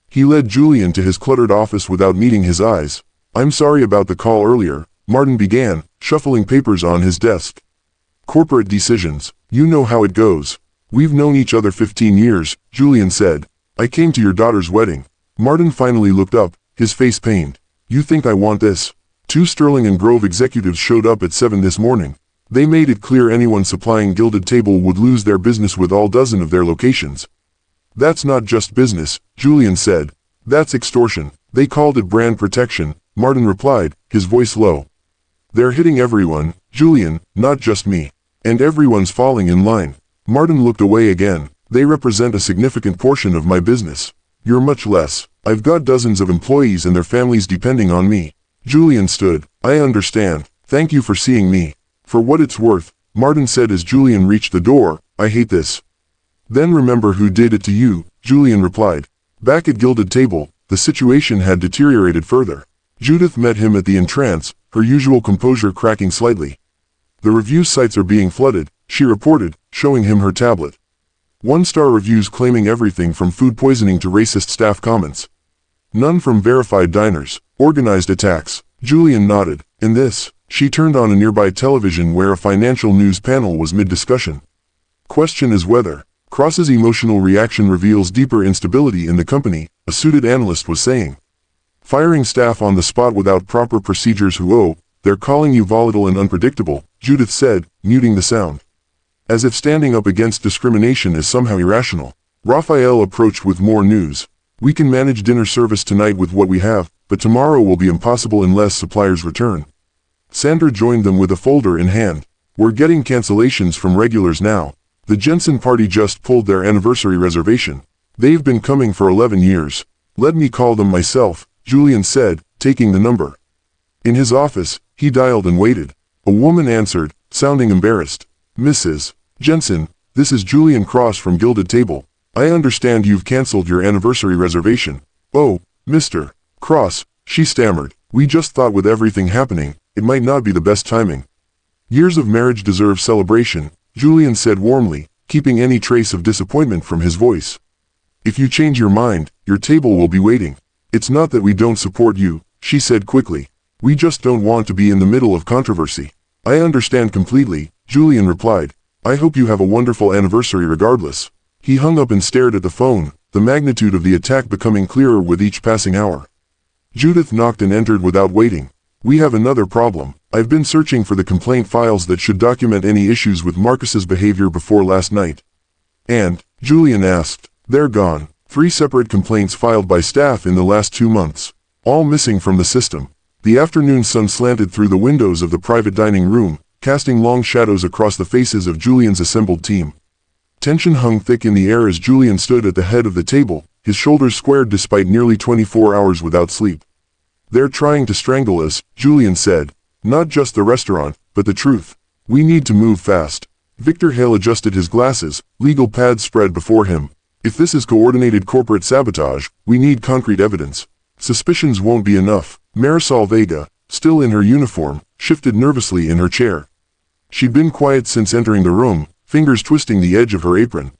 He led Julian to his cluttered office without meeting his eyes. I'm sorry about the call earlier, Martin began, shuffling papers on his desk. Corporate decisions. You know how it goes. We've known each other 15 years, Julian said. I came to your daughter's wedding. Martin finally looked up, his face pained. You think I want this? 2 Sterling and Grove executives showed up at 7 this morning. They made it clear anyone supplying Gilded Table would lose their business with all dozen of their locations. That's not just business, Julian said. That's extortion. They called it brand protection, Martin replied, his voice low. They're hitting everyone, Julian, not just me. And everyone's falling in line. Martin looked away again. They represent a significant portion of my business. You're much less. I've got dozens of employees and their families depending on me. Julian stood. I understand. Thank you for seeing me. For what it's worth, Martin said as Julian reached the door. I hate this. Then remember who did it to you, Julian replied. Back at Gilded Table, the situation had deteriorated further. Judith met him at the entrance, her usual composure cracking slightly. The review sites are being flooded, she reported, showing him her tablet. One-star reviews claiming everything from food poisoning to racist staff comments. None from verified diners. Organized attacks. Julian nodded. In this, she turned on a nearby television where a financial news panel was mid-discussion. Question is whether Cross's emotional reaction reveals deeper instability in the company, a suited analyst was saying. Firing staff on the spot without proper procedures they're calling you volatile and unpredictable, Judith said, muting the sound. As if standing up against discrimination is somehow irrational. Raphael approached with more news. We can manage dinner service tonight with what we have, but tomorrow will be impossible unless suppliers return. Sandra joined them with a folder in hand. We're getting cancellations from regulars now. The Jensen party just pulled their anniversary reservation. They've been coming for 11 years. Let me call them myself, Julian said, taking the number. In his office, he dialed and waited. A woman answered, sounding embarrassed. Mrs. Jensen, this is Julian Cross from Gilded Table. I understand you've canceled your anniversary reservation. Oh, Mr. Cross, she stammered. We just thought with everything happening, it might not be the best timing. Years of marriage deserve celebration, Julian said warmly, keeping any trace of disappointment from his voice. If you change your mind, your table will be waiting. It's not that we don't support you, she said quickly. We just don't want to be in the middle of controversy. I understand completely, Julian replied. I hope you have a wonderful anniversary regardless. He hung up and stared at the phone, the magnitude of the attack becoming clearer with each passing hour. Judith knocked and entered without waiting. We have another problem. I've been searching for the complaint files that should document any issues with Marcus's behavior before last night. And, Julian asked, they're gone. 3 separate complaints filed by staff in the last 2 months. All missing from the system. The afternoon sun slanted through the windows of the private dining room, casting long shadows across the faces of Julian's assembled team. Tension hung thick in the air as Julian stood at the head of the table, his shoulders squared despite nearly 24 hours without sleep. They're trying to strangle us, Julian said. Not just the restaurant, but the truth. We need to move fast. Victor Hale adjusted his glasses, legal pads spread before him. If this is coordinated corporate sabotage, we need concrete evidence. Suspicions won't be enough. Marisol Vega, still in her uniform, shifted nervously in her chair. She'd been quiet since entering the room, fingers twisting the edge of her apron.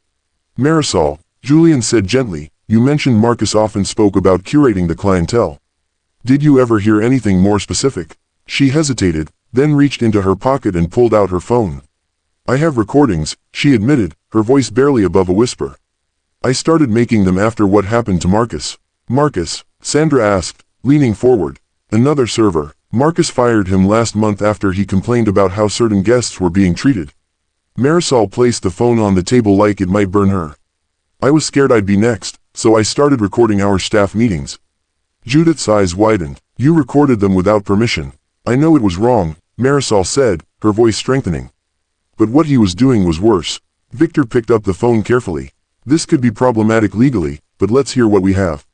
Marisol, Julian said gently, you mentioned Marcus often spoke about curating the clientele. Did you ever hear anything more specific? She hesitated, then reached into her pocket and pulled out her phone. I have recordings, she admitted, her voice barely above a whisper. I started making them after what happened to Marcus. Marcus? Sandra asked, leaning forward. Another server. Marcus fired him last month after he complained about how certain guests were being treated. Marisol placed the phone on the table like it might burn her. I was scared I'd be next, so I started recording our staff meetings. Judith's eyes widened. You recorded them without permission. I know it was wrong, Marisol said, her voice strengthening. But what he was doing was worse. Victor picked up the phone carefully. This could be problematic legally, but let's hear what we have.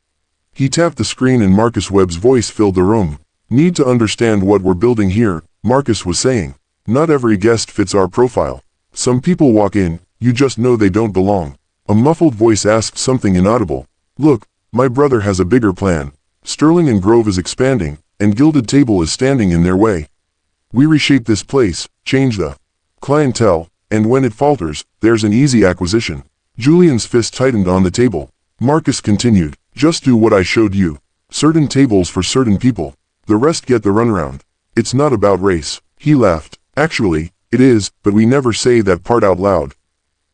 He tapped the screen and Marcus Webb's voice filled the room. Need to understand what we're building here, Marcus was saying. Not every guest fits our profile. Some people walk in, you just know they don't belong. A muffled voice asked something inaudible. Look, my brother has a bigger plan. Sterling and Grove is expanding, and Gilded Table is standing in their way. We reshape this place, change the clientele, and when it falters, there's an easy acquisition. Julian's fist tightened on the table. Marcus continued, just do what I showed you. Certain tables for certain people. The rest get the runaround. It's not about race. He laughed. Actually, it is, but we never say that part out loud.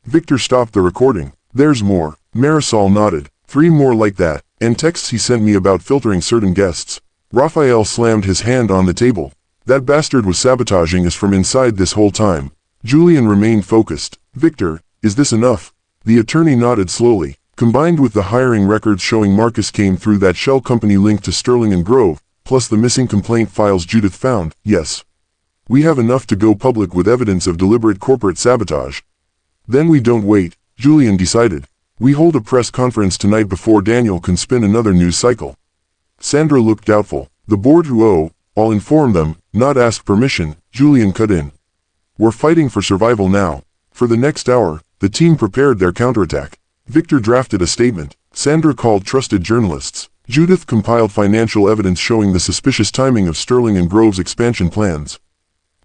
Victor stopped the recording. There's more. Marisol nodded. 3 more like that, and texts he sent me about filtering certain guests. Raphael slammed his hand on the table. That bastard was sabotaging us from inside this whole time. Julian remained focused. Victor, is this enough? The attorney nodded slowly. Combined with the hiring records showing Marcus came through that shell company linked to Sterling and Grove, plus the missing complaint files Judith found, yes. We have enough to go public with evidence of deliberate corporate sabotage. Then we don't wait, Julian decided. We hold a press conference tonight before Daniel can spin another news cycle. Sandra looked doubtful. The board I'll inform them, not ask permission, Julian cut in. We're fighting for survival now. For the next hour, the team prepared their counterattack. Victor drafted a statement. Sandra called trusted journalists. Judith compiled financial evidence showing the suspicious timing of Sterling and Grove's expansion plans.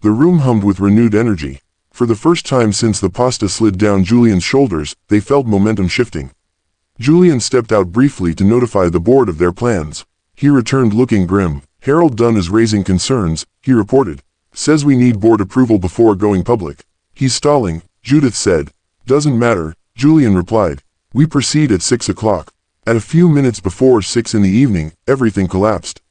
The room hummed with renewed energy. For the first time since the pasta slid down Julian's shoulders, they felt momentum shifting. Julian stepped out briefly to notify the board of their plans. He returned looking grim. Harold Dunn is raising concerns, he reported. Says we need board approval before going public. He's stalling, Judith said. Doesn't matter, Julian replied. We proceed at 6 o'clock. At a few minutes before 6 in the evening, everything collapsed.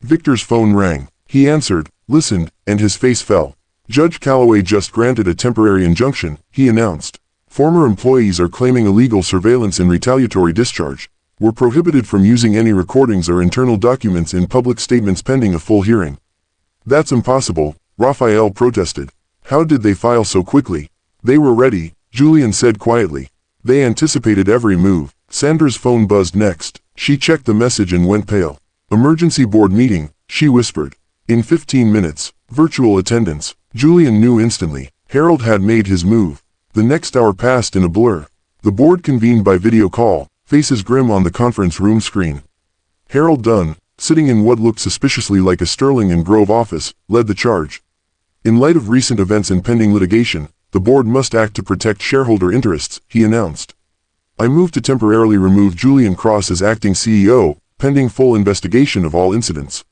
Victor's phone rang. He answered, listened, and his face fell. Judge Calloway just granted a temporary injunction, he announced. Former employees are claiming illegal surveillance and retaliatory discharge. We're prohibited from using any recordings or internal documents in public statements pending a full hearing. That's impossible, Raphael protested. How did they file so quickly? They were ready, Julian said quietly. They anticipated every move. Sandra's phone buzzed next. She checked the message and went pale. Emergency board meeting, she whispered. In 15 minutes, virtual attendance. Julian knew instantly. Harold had made his move. The next hour passed in a blur. The board convened by video call, faces grim on the conference room screen. Harold Dunn, sitting in what looked suspiciously like a Sterling and Grove office, led the charge. In light of recent events and pending litigation, the board must act to protect shareholder interests, he announced. I move to temporarily remove Julian Cross as acting CEO, pending full investigation of all incidents.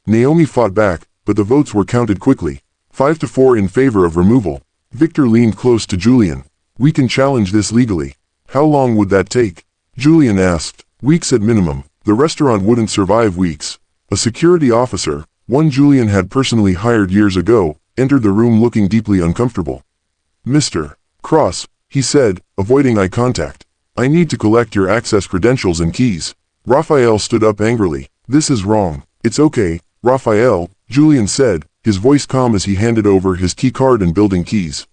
Naomi fought back, but the votes were counted quickly. 5-4 in favor of removal. Victor leaned close to Julian. We can challenge this legally. How long would that take? Julian asked. Weeks at minimum. The restaurant wouldn't survive weeks. A security officer, one Julian had personally hired years ago, entered the room looking deeply uncomfortable. Mr. Cross, he said, avoiding eye contact. I need to collect your access credentials and keys. Raphael stood up angrily. This is wrong. It's okay, Raphael, Julian said, his voice calm as he handed over his key card and building keys.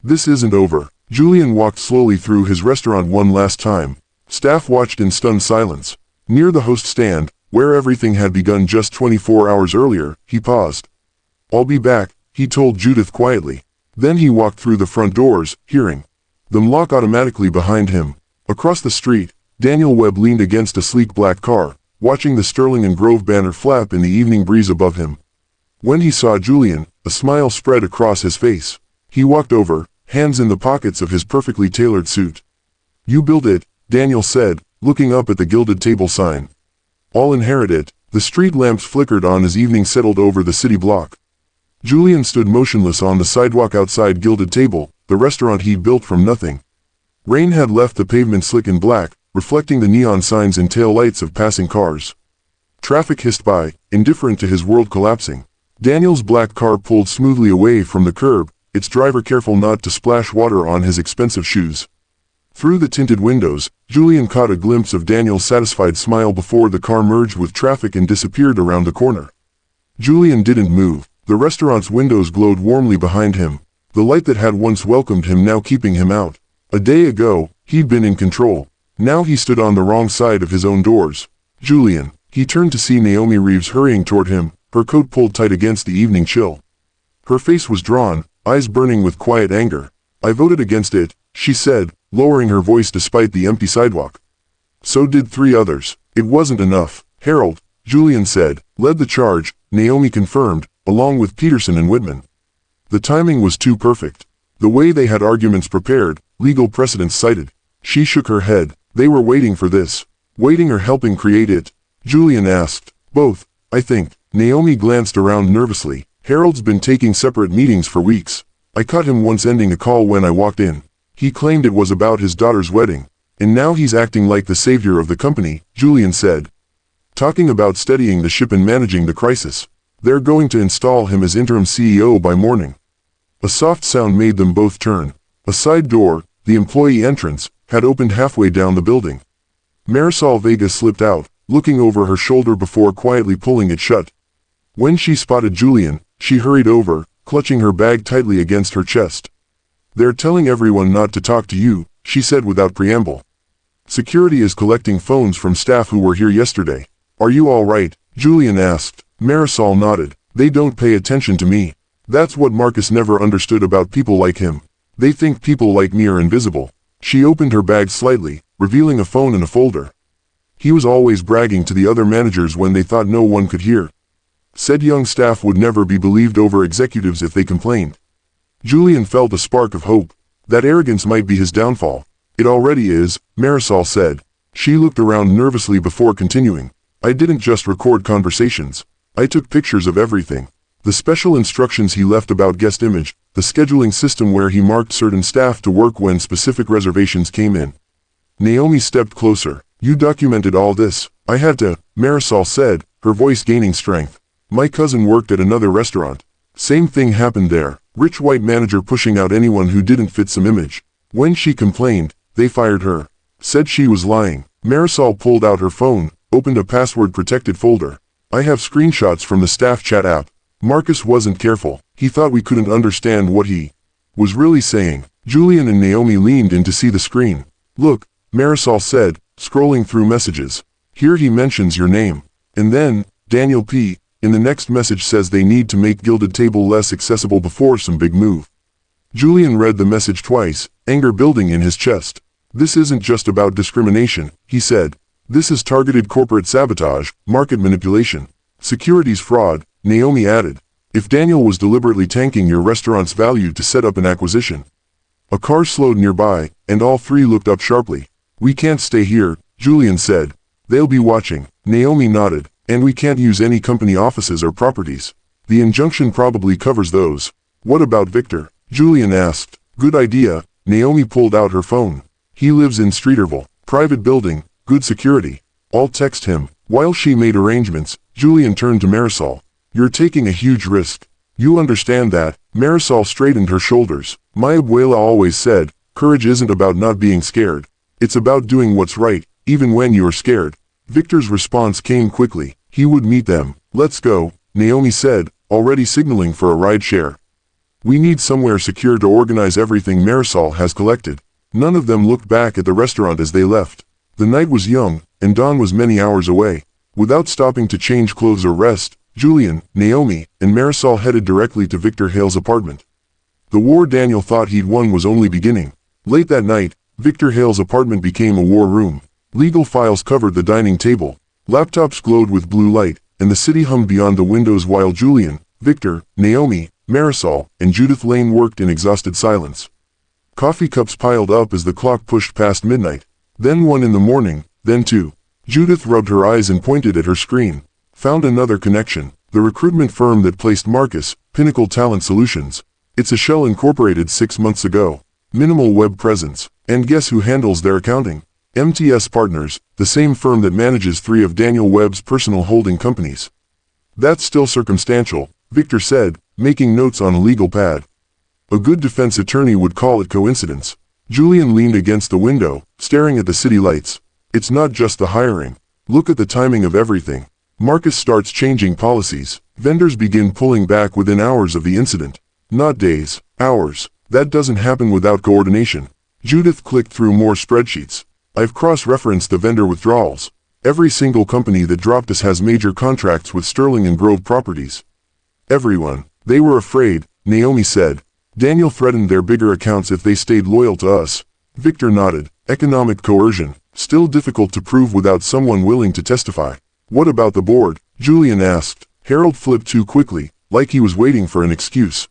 This isn't over. Julian walked slowly through his restaurant one last time. Staff watched in stunned silence. Near the host stand, where everything had begun just 24 hours earlier, he paused. I'll be back, he told Judith quietly. Then he walked through the front doors, hearing them lock automatically behind him. Across the street, Daniel Webb leaned against a sleek black car, watching the Sterling and Grove banner flap in the evening breeze above him. When he saw Julian, a smile spread across his face. He walked over, hands in the pockets of his perfectly tailored suit. You built it, Daniel said, looking up at the gilded table sign. I'll inherit it. The street lamps flickered on as evening settled over the city block. Julian stood motionless on the sidewalk outside Gilded Table, the restaurant he'd built from nothing. Rain had left the pavement slick and black, reflecting the neon signs and tail lights of passing cars. Traffic hissed by, indifferent to his world collapsing. Daniel's black car pulled smoothly away from the curb, its driver careful not to splash water on his expensive shoes. Through the tinted windows, Julian caught a glimpse of Daniel's satisfied smile before the car merged with traffic and disappeared around the corner. Julian didn't move. The restaurant's windows glowed warmly behind him, the light that had once welcomed him now keeping him out. A day ago, he'd been in control. Now he stood on the wrong side of his own doors. Julian. He turned to see Naomi Reeves hurrying toward him, her coat pulled tight against the evening chill. Her face was drawn, eyes burning with quiet anger. I voted against it, she said, lowering her voice despite the empty sidewalk. So did 3 others. It wasn't enough. Harold, Julian said, led the charge, Naomi confirmed, along with Peterson and Whitman. The timing was too perfect. The way they had arguments prepared, legal precedents cited. She shook her head. They were waiting for this. Waiting or helping create it? Julian asked. Both, I think. Naomi glanced around nervously. Harold's been taking separate meetings for weeks. I caught him once ending a call when I walked in. He claimed it was about his daughter's wedding. And now he's acting like the savior of the company, Julian said. Talking about steadying the ship and managing the crisis. They're going to install him as interim CEO by morning. A soft sound made them both turn. A side door, the employee entrance, had opened halfway down the building. Marisol Vega slipped out, looking over her shoulder before quietly pulling it shut. When she spotted Julian, she hurried over, clutching her bag tightly against her chest. They're telling everyone not to talk to you, she said without preamble. Security is collecting phones from staff who were here yesterday. Are you all right? Julian asked. Marisol nodded. They don't pay attention to me. That's what Marcus never understood about people like him. They think people like me are invisible. She opened her bag slightly, revealing a phone and a folder. He was always bragging to the other managers when they thought no one could hear. Said young staff would never be believed over executives if they complained. Julian felt a spark of hope. That arrogance might be his downfall. It already is, Marisol said. She looked around nervously before continuing. I didn't just record conversations. I took pictures of everything. The special instructions he left about guest image, the scheduling system where he marked certain staff to work when specific reservations came in. Naomi stepped closer. You documented all this. I had to, Marisol said, her voice gaining strength. My cousin worked at another restaurant. Same thing happened there. Rich white manager pushing out anyone who didn't fit some image. When she complained, they fired her. Said she was lying. Marisol pulled out her phone, opened a password-protected folder. I have screenshots from the staff chat app. Marcus wasn't careful. He thought we couldn't understand what he was really saying. Julian and Naomi leaned in to see the screen. Look, Marisol said, scrolling through messages. Here he mentions your name. And then, Daniel P. in the next message says they need to make Gilded Table less accessible before some big move. Julian read the message twice, anger building in his chest. This isn't just about discrimination, he said. This is targeted corporate sabotage, market manipulation, securities fraud, Naomi added. If Daniel was deliberately tanking your restaurant's value to set up an acquisition. A car slowed nearby, and all three looked up sharply. We can't stay here, Julian said. They'll be watching. Naomi nodded. And we can't use any company offices or properties. The injunction probably covers those. What about Victor? Julian asked. Good idea. Naomi pulled out her phone. He lives in Streeterville. Private building, good security. I'll text him. While she made arrangements, Julian turned to Marisol. You're taking a huge risk. You understand that? Marisol straightened her shoulders. My abuela always said, courage isn't about not being scared. It's about doing what's right, even when you're scared. Victor's response came quickly. He would meet them. Let's go, Naomi said, already signaling for a ride share. We need somewhere secure to organize everything Marisol has collected. None of them looked back at the restaurant as they left. The night was young, and dawn was many hours away. Without stopping to change clothes or rest, Julian, Naomi, and Marisol headed directly to Victor Hale's apartment. The war Daniel thought he'd won was only beginning. Late that night, Victor Hale's apartment became a war room. Legal files covered the dining table. Laptops glowed with blue light, and the city hummed beyond the windows while Julian, Victor, Naomi, Marisol, and Judith Lane worked in exhausted silence. Coffee cups piled up as the clock pushed past midnight. Then 1 in the morning, then 2. Judith rubbed her eyes and pointed at her screen. Found another connection. The recruitment firm that placed Marcus, Pinnacle Talent Solutions. It's a shell incorporated 6 months ago. Minimal web presence. And guess who handles their accounting? MTS Partners, the same firm that manages 3 of Daniel Webb's personal holding companies. That's still circumstantial, Victor said, making notes on a legal pad. A good defense attorney would call it coincidence. Julian leaned against the window, staring at the city lights. It's not just the hiring. Look at the timing of everything. Marcus starts changing policies. Vendors begin pulling back within hours of the incident. Not days, hours. That doesn't happen without coordination. Judith clicked through more spreadsheets. I've cross-referenced the vendor withdrawals. Every single company that dropped us has major contracts with Sterling and Grove Properties. Everyone. They were afraid, Naomi said. Daniel threatened their bigger accounts if they stayed loyal to us. Victor nodded. Economic coercion. Still difficult to prove without someone willing to testify. What about the board? Julian asked. Harold flipped too quickly, like he was waiting for an excuse.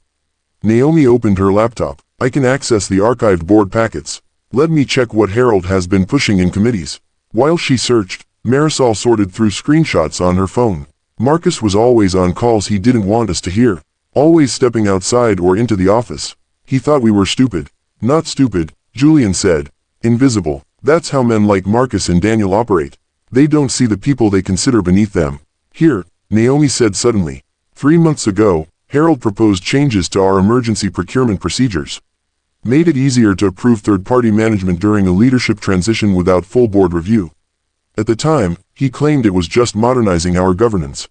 Naomi opened her laptop. I can access the archived board packets. Let me check what Harold has been pushing in committees. While she searched, Marisol sorted through screenshots on her phone. Marcus was always on calls he didn't want us to hear. Always stepping outside or into the office. He thought we were stupid. Not stupid, Julian said. Invisible. That's how men like Marcus and Daniel operate. They don't see the people they consider beneath them. Here, Naomi said suddenly. 3 months ago, Harold proposed changes to our emergency procurement procedures. Made it easier to approve third-party management during a leadership transition without full board review. At the time, he claimed it was just modernizing our governance.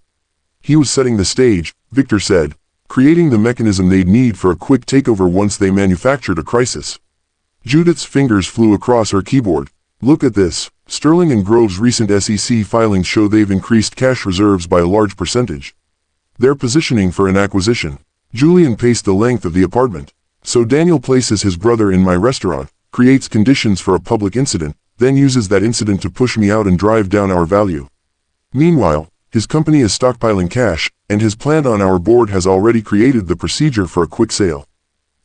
He was setting the stage, Victor said, creating the mechanism they'd need for a quick takeover once they manufactured a crisis. Judith's fingers flew across her keyboard. Look at this. Sterling and Grove's recent SEC filings show they've increased cash reserves by a large percentage. They're positioning for an acquisition. Julian paced the length of the apartment. So Daniel places his brother in my restaurant, creates conditions for a public incident, then uses that incident to push me out and drive down our value. Meanwhile, his company is stockpiling cash, and his plant on our board has already created the procedure for a quick sale.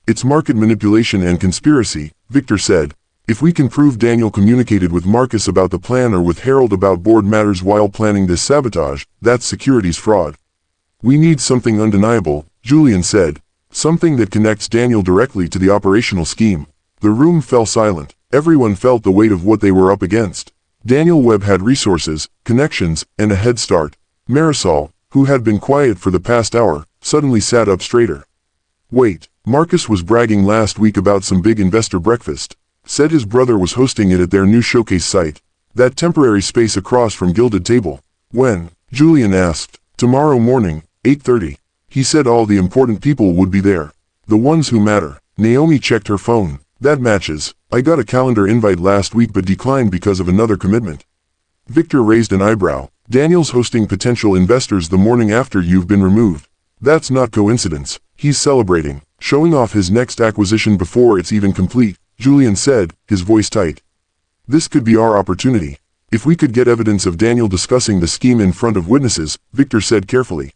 It's market manipulation and conspiracy, Victor said. If we can prove Daniel communicated with Marcus about the plan or with Harold about board matters while planning this sabotage, that's securities fraud. We need something undeniable, Julian said. Something that connects Daniel directly to the operational scheme. The room fell silent. Everyone felt the weight of what they were up against. Daniel Webb had resources, connections, and a head start. Marisol, who had been quiet for the past hour, suddenly sat up straighter. Wait, Marcus was bragging last week about some big investor breakfast. Said his brother was hosting it at their new showcase site. That temporary space across from Gilded Table. When? Julian asked. Tomorrow morning, 8:30. He said all the important people would be there. The ones who matter. Naomi checked her phone. That matches. I got a calendar invite last week but declined because of another commitment. Victor raised an eyebrow. Daniel's hosting potential investors the morning after you've been removed. That's not coincidence. He's celebrating, showing off his next acquisition before it's even complete, Julian said, his voice tight. This could be our opportunity. If we could get evidence of Daniel discussing the scheme in front of witnesses, Victor said carefully.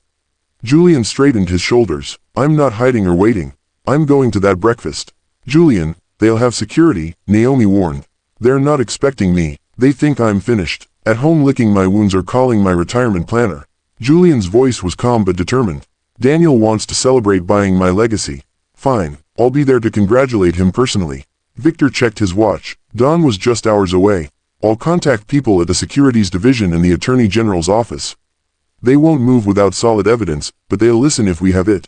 Julian straightened his shoulders. I'm not hiding or waiting. I'm going to that breakfast. Julian, they'll have security, Naomi warned. They're not expecting me. They think I'm finished. At home licking my wounds or calling my retirement planner. Julian's voice was calm but determined. Daniel wants to celebrate buying my legacy. Fine, I'll be there to congratulate him personally. Victor checked his watch. Dawn was just hours away. I'll contact people at the Securities Division and the Attorney General's office. They won't move without solid evidence, but they'll listen if we have it.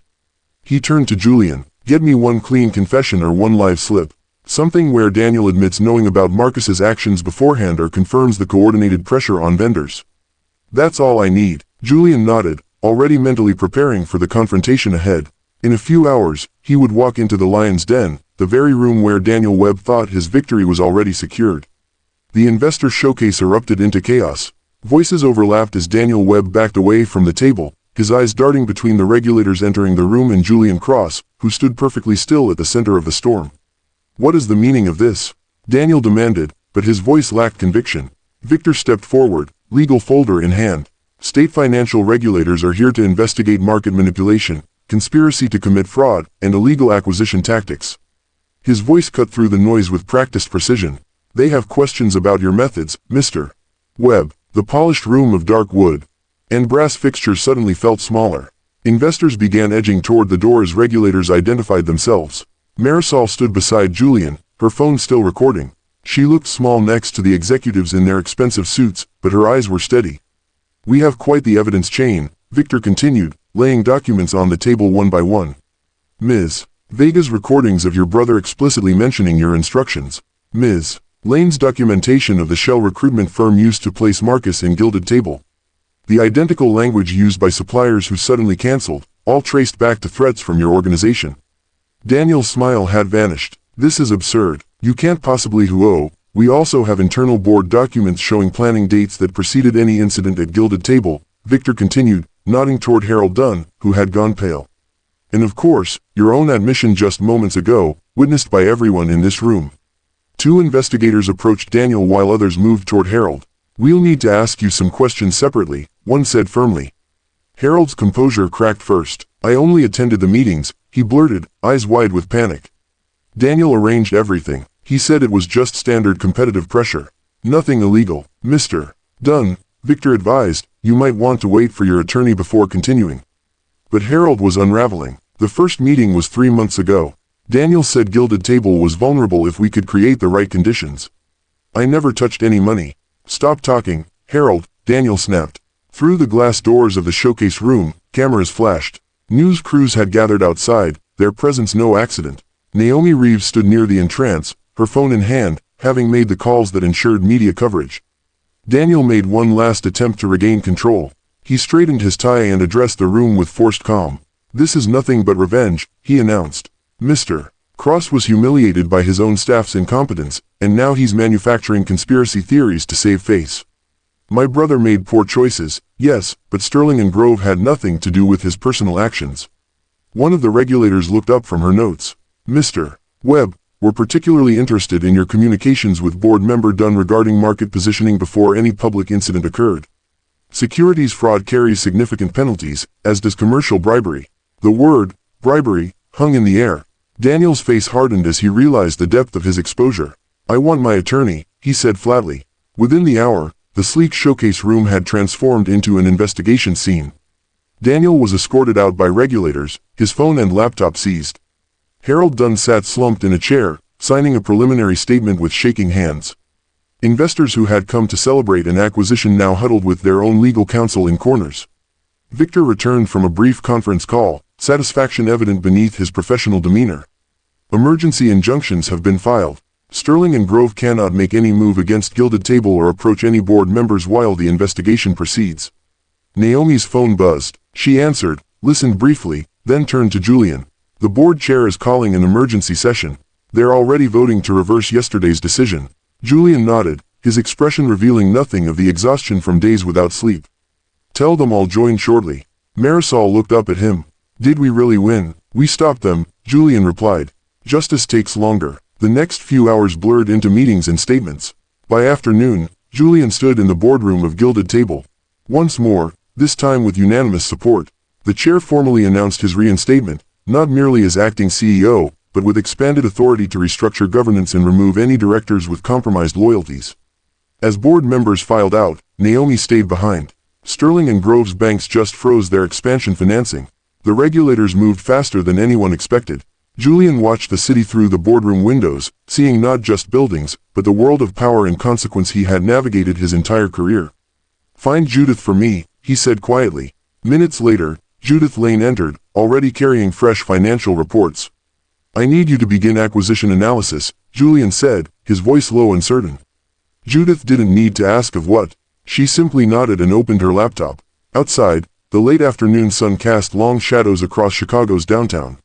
He turned to Julian. Get me one clean confession or one live slip. Something where Daniel admits knowing about Marcus's actions beforehand or confirms the coordinated pressure on vendors. That's all I need. Julian nodded, already mentally preparing for the confrontation ahead. In a few hours, he would walk into the lion's den, the very room where Daniel Webb thought his victory was already secured. The investor showcase erupted into chaos. Voices overlapped as Daniel Webb backed away from the table, his eyes darting between the regulators entering the room and Julian Cross, who stood perfectly still at the center of the storm. What is the meaning of this? Daniel demanded, but his voice lacked conviction. Victor stepped forward, legal folder in hand. State financial regulators are here to investigate market manipulation, conspiracy to commit fraud, and illegal acquisition tactics. His voice cut through the noise with practiced precision. They have questions about your methods, Mr. Webb. The polished room of dark wood and brass fixtures suddenly felt smaller. Investors began edging toward the door as regulators identified themselves. Marisol stood beside Julian, her phone still recording. She looked small next to the executives in their expensive suits, but her eyes were steady. We have quite the evidence chain, Victor continued, laying documents on the table one by one. Ms. Vega's recordings of your brother explicitly mentioning your instructions. Ms. Lane's documentation of the shell recruitment firm used to place Marcus in Gilded Table. The identical language used by suppliers who suddenly canceled, all traced back to threats from your organization. Daniel's smile had vanished. This is absurd. You can't possibly who. We also have internal board documents showing planning dates that preceded any incident at Gilded Table, Victor continued, nodding toward Harold Dunn, who had gone pale. And of course, your own admission just moments ago, witnessed by everyone in this room. Two investigators approached Daniel while others moved toward Harold. We'll need to ask you some questions separately, one said firmly. Harold's composure cracked first. I only attended the meetings, he blurted, eyes wide with panic. Daniel arranged everything. He said it was just standard competitive pressure. Nothing illegal. Mr. Dunn, Victor advised, you might want to wait for your attorney before continuing. But Harold was unraveling. The first meeting was 3 months ago. Daniel said Gilded Table was vulnerable if we could create the right conditions. I never touched any money. Stop talking, Harold, Daniel snapped. Through the glass doors of the showcase room, cameras flashed. News crews had gathered outside, their presence no accident. Naomi Reeves stood near the entrance, her phone in hand, having made the calls that ensured media coverage. Daniel made one last attempt to regain control. He straightened his tie and addressed the room with forced calm. This is nothing but revenge, he announced. Mr. Cross was humiliated by his own staff's incompetence, and now he's manufacturing conspiracy theories to save face. My brother made poor choices, yes, but Sterling and Grove had nothing to do with his personal actions. One of the regulators looked up from her notes. Mr. Webb, we're particularly interested in your communications with board member Dunn regarding market positioning before any public incident occurred. Securities fraud carries significant penalties, as does commercial bribery. The word, bribery, hung in the air. Daniel's face hardened as he realized the depth of his exposure. I want my attorney, he said flatly. Within the hour, the sleek showcase room had transformed into an investigation scene. Daniel was escorted out by regulators, his phone and laptop seized. Harold Dunn sat slumped in a chair, signing a preliminary statement with shaking hands. Investors who had come to celebrate an acquisition now huddled with their own legal counsel in corners. Victor returned from a brief conference call, satisfaction evident beneath his professional demeanor. Emergency injunctions have been filed. Sterling and Grove cannot make any move against Gilded Table or approach any board members while the investigation proceeds. Naomi's phone buzzed. She answered, listened briefly, then turned to Julian. The board chair is calling an emergency session. They're already voting to reverse yesterday's decision. Julian nodded, his expression revealing nothing of the exhaustion from days without sleep. Tell them I'll join shortly. Marisol looked up at him. Did we really win? We stopped them, Julian replied. Justice takes longer. The next few hours blurred into meetings and statements. By afternoon, Julian stood in the boardroom of Gilded Table. Once more, this time with unanimous support, the chair formally announced his reinstatement, not merely as acting CEO, but with expanded authority to restructure governance and remove any directors with compromised loyalties. As board members filed out, Naomi stayed behind. Sterling and Grove's banks just froze their expansion financing. The regulators moved faster than anyone expected. Julian watched the city through the boardroom windows, seeing not just buildings, but the world of power and consequence he had navigated his entire career. Find Judith for me, he said quietly. Minutes later, Judith Lane entered, already carrying fresh financial reports. I need you to begin acquisition analysis, Julian said, his voice low and certain. Judith didn't need to ask of what. She simply nodded and opened her laptop. Outside, the late afternoon sun cast long shadows across Chicago's downtown.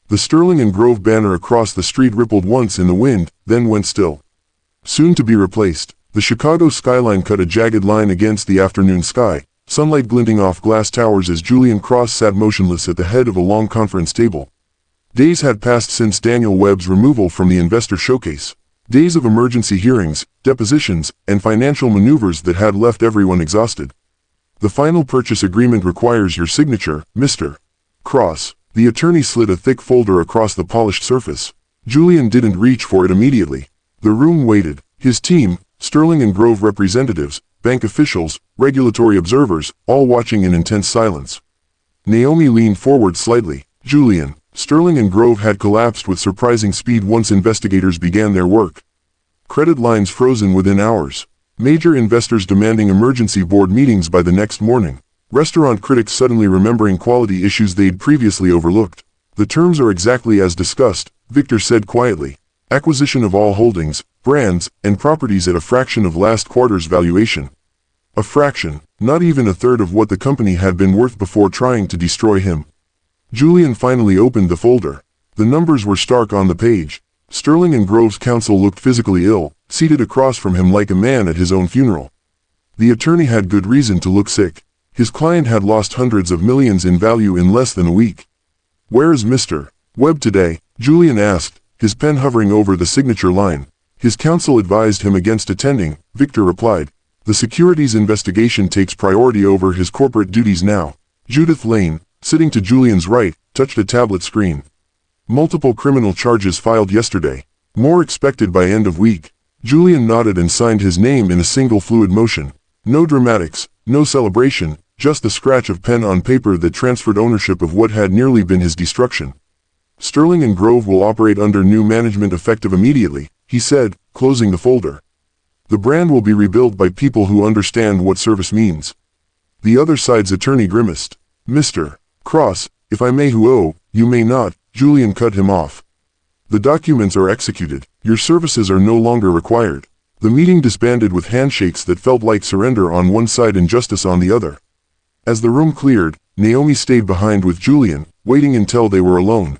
The Sterling and Grove banner across the street rippled once in the wind, then went still. Soon to be replaced, the Chicago skyline cut a jagged line against the afternoon sky, sunlight glinting off glass towers as Julian Cross sat motionless at the head of a long conference table. Days had passed since Daniel Webb's removal from the investor showcase. Days of emergency hearings, depositions, and financial maneuvers that had left everyone exhausted. The final purchase agreement requires your signature, Mr. Cross. The attorney slid a thick folder across the polished surface. Julian didn't reach for it immediately. The room waited. His team, Sterling and Grove representatives, bank officials, regulatory observers, all watching in intense silence. Naomi leaned forward slightly. Julian, Sterling and Grove had collapsed with surprising speed once investigators began their work. Credit lines frozen within hours. Major investors demanding emergency board meetings by the next morning. Restaurant critics suddenly remembering quality issues they'd previously overlooked. The terms are exactly as discussed, Victor said quietly. Acquisition of all holdings, brands, and properties at a fraction of last quarter's valuation. A fraction, not even a third of what the company had been worth before trying to destroy him. Julian finally opened the folder. The numbers were stark on the page. Sterling and Grove's counsel looked physically ill, seated across from him like a man at his own funeral. The attorney had good reason to look sick. His client had lost hundreds of millions in value in less than a week. Where is Mr. Webb today? Julian asked, his pen hovering over the signature line. His counsel advised him against attending, Victor replied. The securities investigation takes priority over his corporate duties now. Judith Lane, sitting to Julian's right, touched a tablet screen. Multiple criminal charges filed yesterday. More expected by end of week. Julian nodded and signed his name in a single fluid motion. No dramatics, no celebration, just the scratch of pen on paper that transferred ownership of what had nearly been his destruction. Sterling and Grove will operate under new management effective immediately, he said, closing the folder. The brand will be rebuilt by people who understand what service means. The other side's attorney grimaced. Mr. Cross, if I may you may not, Julian cut him off. The documents are executed, your services are no longer required. The meeting disbanded with handshakes that felt like surrender on one side and justice on the other. As the room cleared, Naomi stayed behind with Julian, waiting until they were alone.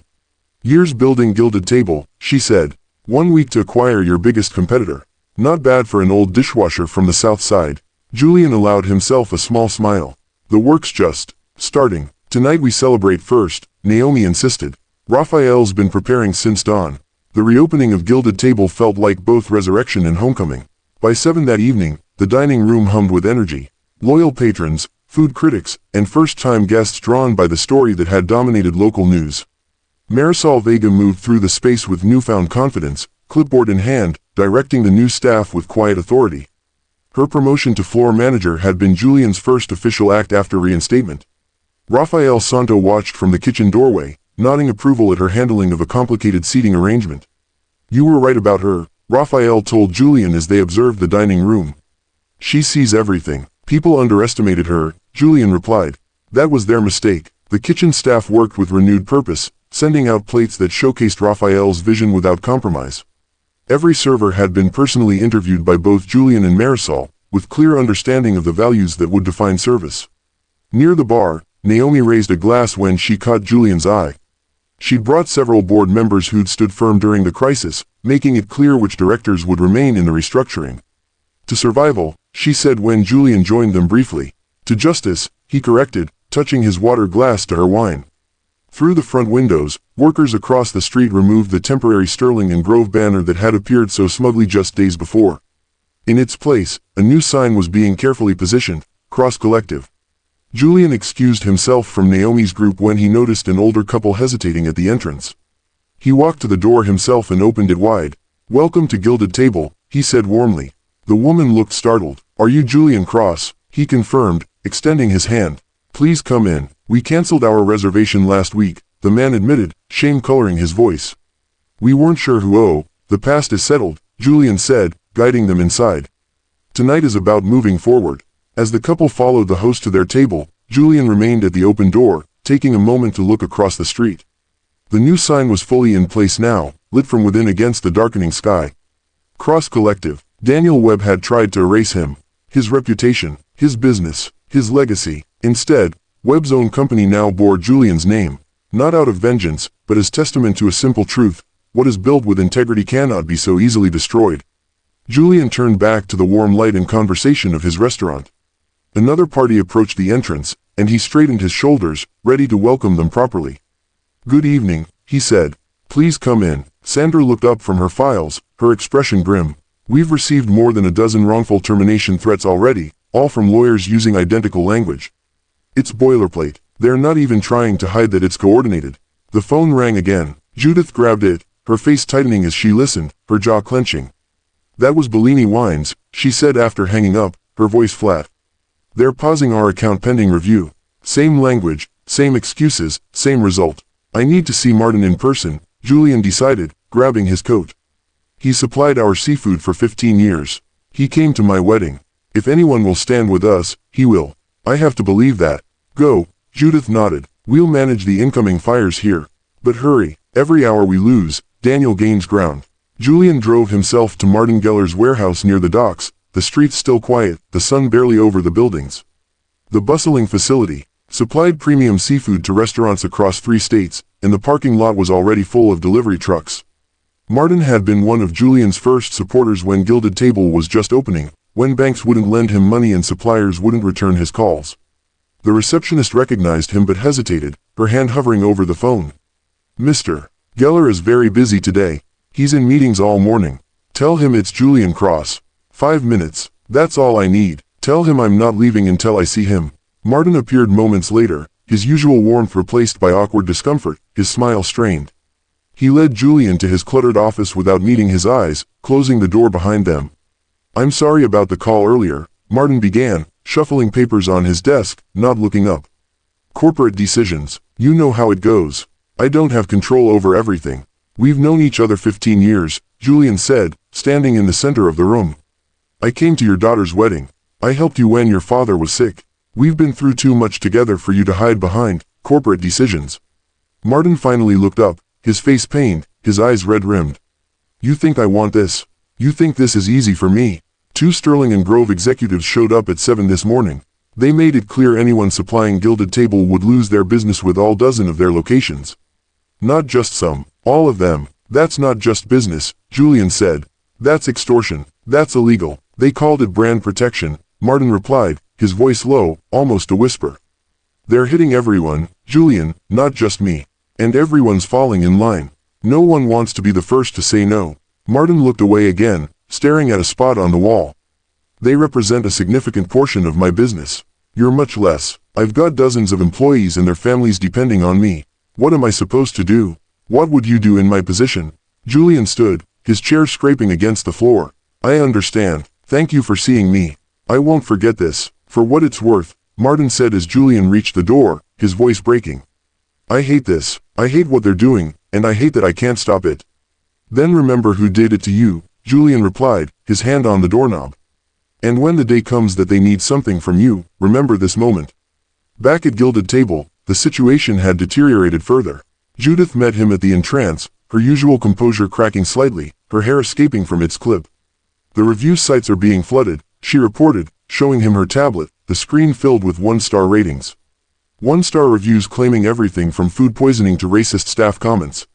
Years building Gilded Table, she said. 1 week to acquire your biggest competitor. Not bad for an old dishwasher from the south side. Julian allowed himself a small smile. The work's just starting. Tonight we celebrate first, Naomi insisted. Raphael's been preparing since dawn. The reopening of Gilded Table felt like both resurrection and homecoming. By 7 that evening, the dining room hummed with energy. Loyal patrons, food critics, and first-time guests drawn by the story that had dominated local news. Marisol Vega moved through the space with newfound confidence, clipboard in hand, directing the new staff with quiet authority. Her promotion to floor manager had been Julian's first official act after reinstatement. Rafael Santo watched from the kitchen doorway, nodding approval at her handling of a complicated seating arrangement. "You were right about her," Rafael told Julian as they observed the dining room. "She sees everything. People underestimated her," Julian replied. "That was their mistake." The kitchen staff worked with renewed purpose, sending out plates that showcased Raphael's vision without compromise. Every server had been personally interviewed by both Julian and Marisol, with clear understanding of the values that would define service. Near the bar, Naomi raised a glass when she caught Julian's eye. She'd brought several board members who'd stood firm during the crisis, making it clear which directors would remain in the restructuring. "To survival," she said when Julian joined them briefly. "To justice," he corrected, touching his water glass to her wine. Through the front windows, workers across the street removed the temporary Sterling and Grove banner that had appeared so smugly just days before. In its place, a new sign was being carefully positioned, Cross Collective. Julian excused himself from Naomi's group when he noticed an older couple hesitating at the entrance. He walked to the door himself and opened it wide. "Welcome to Gilded Table," he said warmly. The woman looked startled. "Are you Julian Cross?" he confirmed, extending his hand. "Please come in. We canceled our reservation last week," the man admitted, shame coloring his voice. "We weren't sure who." "Oh, the past is settled," Julian said, guiding them inside. "Tonight is about moving forward." As the couple followed the host to their table, Julian remained at the open door, taking a moment to look across the street. The new sign was fully in place now, lit from within against the darkening sky. Cross Collective. Daniel Webb had tried to erase him. His reputation, his business, his legacy. Instead, Webb's own company now bore Julian's name, not out of vengeance, but as testament to a simple truth: what is built with integrity cannot be so easily destroyed. Julian turned back to the warm light and conversation of his restaurant. Another party approached the entrance, and he straightened his shoulders, ready to welcome them properly. "Good evening," he said. "Please come in." Sandra looked up from her files, her expression grim. "We've received more than a dozen wrongful termination threats already, all from lawyers using identical language. It's boilerplate. They're not even trying to hide that it's coordinated." The phone rang again. Judith grabbed it, her face tightening as she listened, her jaw clenching. "That was Bellini Wines," she said after hanging up, her voice flat. "They're pausing our account pending review. Same language, same excuses, same result." "I need to see Martin in person," Julian decided, grabbing his coat. "He supplied our seafood for 15 years. He came to my wedding. If anyone will stand with us, he will. I have to believe that." "Go," Judith nodded. "We'll manage the incoming fires here. But hurry, every hour we lose, Daniel gains ground." Julian drove himself to Martin Geller's warehouse near the docks, the streets still quiet, the sun barely over the buildings. The bustling facility supplied premium seafood to restaurants across 3 states, and the parking lot was already full of delivery trucks. Martin had been one of Julian's first supporters when Gilded Table was just opening, when banks wouldn't lend him money and suppliers wouldn't return his calls. The receptionist recognized him but hesitated, her hand hovering over the phone. "Mr. Geller is very busy today. He's in meetings all morning. Tell him it's Julian Cross. 5 minutes. That's all I need. Tell him I'm not leaving until I see him." Martin appeared moments later, his usual warmth replaced by awkward discomfort, his smile strained. He led Julian to his cluttered office without meeting his eyes, closing the door behind them. "I'm sorry about the call earlier," Martin began, shuffling papers on his desk, not looking up. "Corporate decisions. You know how it goes. I don't have control over everything. We've known each other 15 years, Julian said, standing in the center of the room. "I came to your daughter's wedding. I helped you when your father was sick. We've been through too much together for you to hide behind corporate decisions." Martin finally looked up, his face pained, his eyes red-rimmed. "You think I want this? You think this is easy for me?" 2 Sterling and Grove executives showed up at 7 this morning. They made it clear anyone supplying Gilded Table would lose their business with all dozen of their locations. "Not just some, all of them. That's not just business," Julian said. "That's extortion. That's illegal. They called it brand protection," Martin replied, his voice low, almost a whisper. "They're hitting everyone, Julian, not just me. And everyone's falling in line. No one wants to be the first to say no. Martin looked away again, staring at a spot on the wall. They represent a significant portion of my business. You're much less. I've got dozens of employees and their families depending on me. What am I supposed to do? What would you do in my position? Julian stood, his chair scraping against the floor. I understand. Thank you for seeing me. I won't forget this. For what it's worth, Martin said as Julian reached the door, his voice breaking. I hate this. I hate what they're doing, and I hate that I can't stop it. Then remember who did it to you, Julian replied, his hand on the doorknob. And when the day comes that they need something from you, remember this moment. Back at Gilded Table, the situation had deteriorated further. Judith met him at the entrance, her usual composure cracking slightly, her hair escaping from its clip. The review sites are being flooded, she reported, showing him her tablet, the screen filled with one-star ratings. One-star reviews claiming everything from food poisoning to racist staff comments.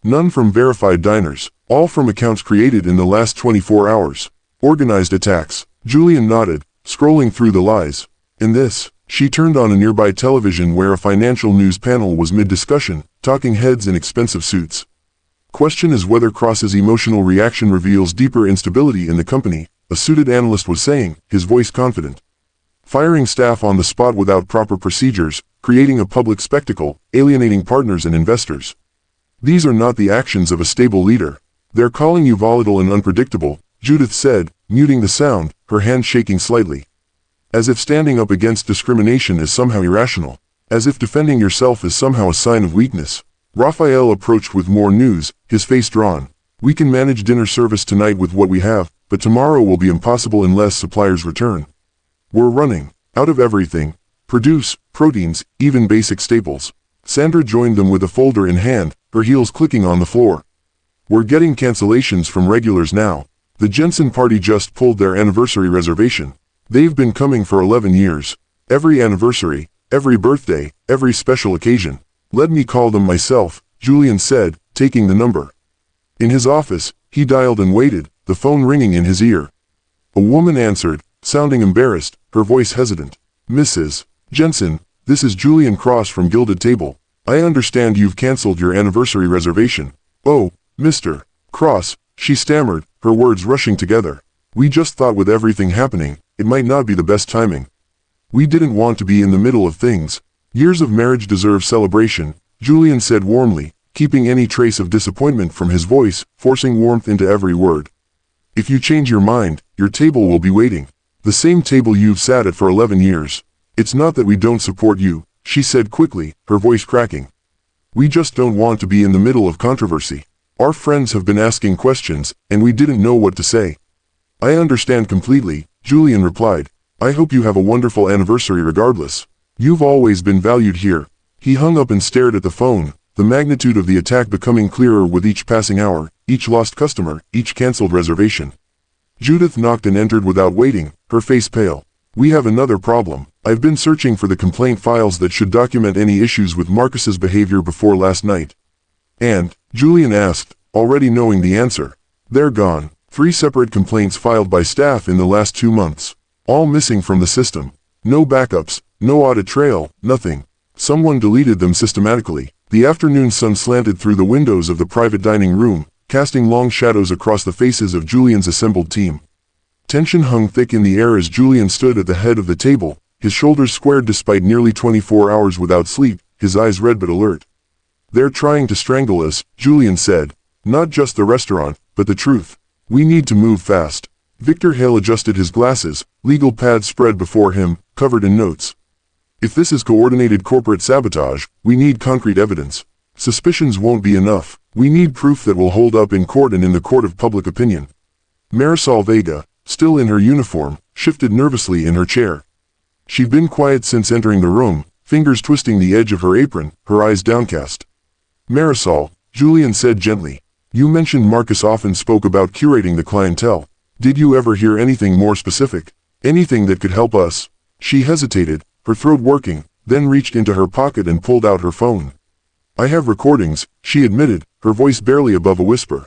None from verified diners, all from accounts created in the last 24 hours. Organized attacks. Julian nodded, scrolling through the lies. In this, she turned on a nearby television where a financial news panel was mid-discussion, talking heads in expensive suits. Question is whether Cross's emotional reaction reveals deeper instability in the company, a suited analyst was saying, his voice confident. Firing staff on the spot without proper procedures, creating a public spectacle, alienating partners and investors. These are not the actions of a stable leader. They're calling you volatile and unpredictable, Judith said, muting the sound, her hand shaking slightly. As if standing up against discrimination is somehow irrational. As if defending yourself is somehow a sign of weakness. Raphael approached with more news, his face drawn. We can manage dinner service tonight with what we have, but tomorrow will be impossible unless suppliers return. We're running out of everything. Produce, proteins, even basic staples. Sandra joined them with a folder in hand, her heels clicking on the floor. We're getting cancellations from regulars now. The Jensen party just pulled their anniversary reservation. They've been coming for 11 years. Every anniversary, every birthday, every special occasion. Let me call them myself, Julian said, taking the number. In his office, he dialed and waited, the phone ringing in his ear. A woman answered, sounding embarrassed, her voice hesitant. Mrs. Jensen, this is Julian Cross from Gilded Table. I understand you've canceled your anniversary reservation. Oh, Mr. Cross, she stammered, her words rushing together. We just thought with everything happening, it might not be the best timing. We didn't want to be in the middle of things. Years of marriage deserve celebration, Julian said warmly, keeping any trace of disappointment from his voice, forcing warmth into every word. If you change your mind, your table will be waiting. The same table you've sat at for 11 years. It's not that we don't support you, she said quickly, her voice cracking. We just don't want to be in the middle of controversy. Our friends have been asking questions, and we didn't know what to say. I understand completely, Julian replied. I hope you have a wonderful anniversary regardless. You've always been valued here. He hung up and stared at the phone, the magnitude of the attack becoming clearer with each passing hour, each lost customer, each cancelled reservation. Judith knocked and entered without waiting, her face pale. We have another problem. I've been searching for the complaint files that should document any issues with Marcus's behavior before last night. And, Julian asked, already knowing the answer. They're gone. 3 separate complaints filed by staff in the last 2 months. All missing from the system. No backups, no audit trail, nothing. Someone deleted them systematically. The afternoon sun slanted through the windows of the private dining room, casting long shadows across the faces of Julian's assembled team. Tension hung thick in the air as Julian stood at the head of the table, his shoulders squared despite nearly 24 hours without sleep, his eyes red but alert. They're trying to strangle us, Julian said. Not just the restaurant, but the truth. We need to move fast. Victor Hale adjusted his glasses, legal pads spread before him, covered in notes. If this is coordinated corporate sabotage, we need concrete evidence. Suspicions won't be enough. We need proof that will hold up in court and in the court of public opinion. Marisol Vega, still in her uniform, shifted nervously in her chair. She'd been quiet since entering the room, fingers twisting the edge of her apron, her eyes downcast. Marisol, Julian said gently. You mentioned Marcus often spoke about curating the clientele. Did you ever hear anything more specific? Anything that could help us? She hesitated, her throat working, then reached into her pocket and pulled out her phone. I have recordings, she admitted, her voice barely above a whisper.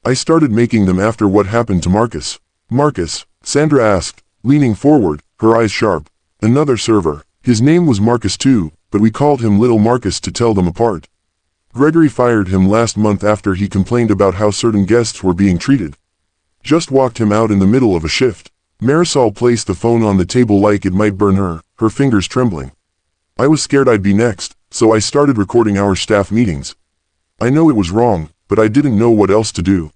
I started making them after what happened to Marcus. Marcus? Sandra asked, leaning forward, her eyes sharp. Another server. His name was Marcus too, but we called him Little Marcus to tell them apart. Gregory fired him last month after he complained about how certain guests were being treated. Just walked him out in the middle of a shift. Marisol placed the phone on the table like it might burn her, her fingers trembling. I was scared I'd be next, so I started recording our staff meetings. I know it was wrong, but I didn't know what else to do.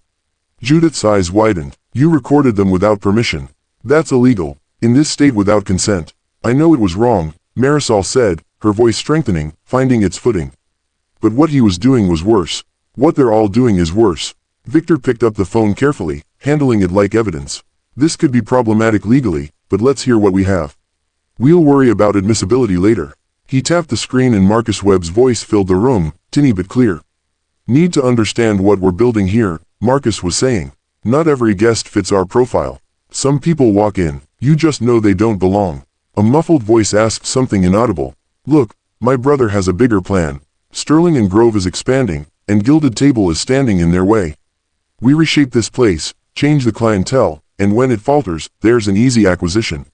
Judith's eyes widened. You recorded them without permission. That's illegal. In this state without consent. I know it was wrong, Marisol said, her voice strengthening, finding its footing. But what he was doing was worse. What they're all doing is worse. Victor picked up the phone carefully, handling it like evidence. This could be problematic legally, but let's hear what we have. We'll worry about admissibility later. He tapped the screen and Marcus Webb's voice filled the room, tinny but clear. Need to understand what we're building here, Marcus was saying. Not every guest fits our profile. Some people walk in, you just know they don't belong. A muffled voice asked something inaudible. Look, my brother has a bigger plan. Sterling and Grove is expanding, and Gilded Table is standing in their way. We reshape this place, change the clientele, and when it falters, there's an easy acquisition.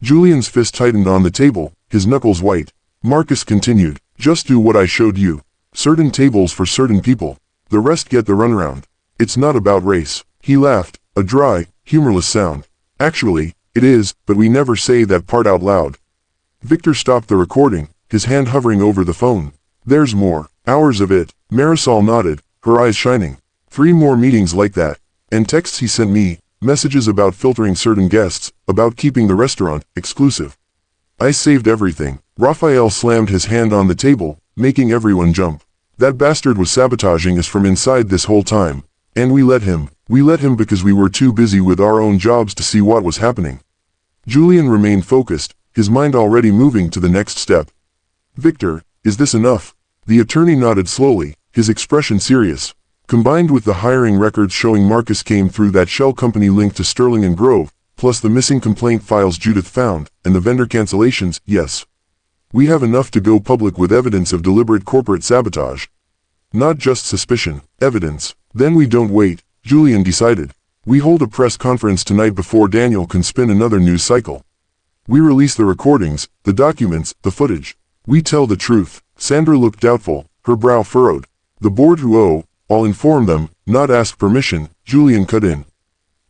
Julian's fist tightened on the table, his knuckles white. Marcus continued, just do what I showed you. Certain tables for certain people. The rest get the runaround. It's not about race. He laughed, a dry, humorless sound. Actually, it is, but we never say that part out loud. Victor stopped the recording, his hand hovering over the phone. There's more. Hours of it. Marisol nodded, her eyes shining. 3 more meetings like that. And texts he sent me, messages about filtering certain guests, about keeping the restaurant exclusive. I saved everything. Raphael slammed his hand on the table, making everyone jump. That bastard was sabotaging us from inside this whole time. And we let him. We let him because we were too busy with our own jobs to see what was happening. Julian remained focused, his mind already moving to the next step. Victor, is this enough? The attorney nodded slowly, his expression serious. Combined with the hiring records showing Marcus came through that shell company linked to Sterling and Grove, plus the missing complaint files Judith found, and the vendor cancellations, yes. We have enough to go public with evidence of deliberate corporate sabotage. Not just suspicion, evidence. Then we don't wait, Julian decided. We hold a press conference tonight before Daniel can spin another news cycle. We release the recordings, the documents, the footage. We tell the truth. Sandra looked doubtful, her brow furrowed. The board who I'll inform them, not ask permission, Julian cut in.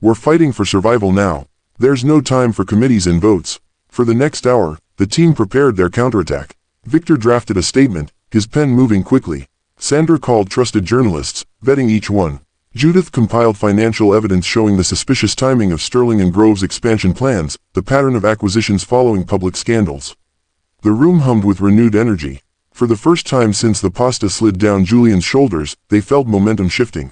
We're fighting for survival now. There's no time for committees and votes. For the next hour, the team prepared their counterattack. Victor drafted a statement, his pen moving quickly. Sandra called trusted journalists, vetting each one. Judith compiled financial evidence showing the suspicious timing of Sterling and Grove's expansion plans, the pattern of acquisitions following public scandals. The room hummed with renewed energy. For the first time since the pasta slid down Julian's shoulders, they felt momentum shifting.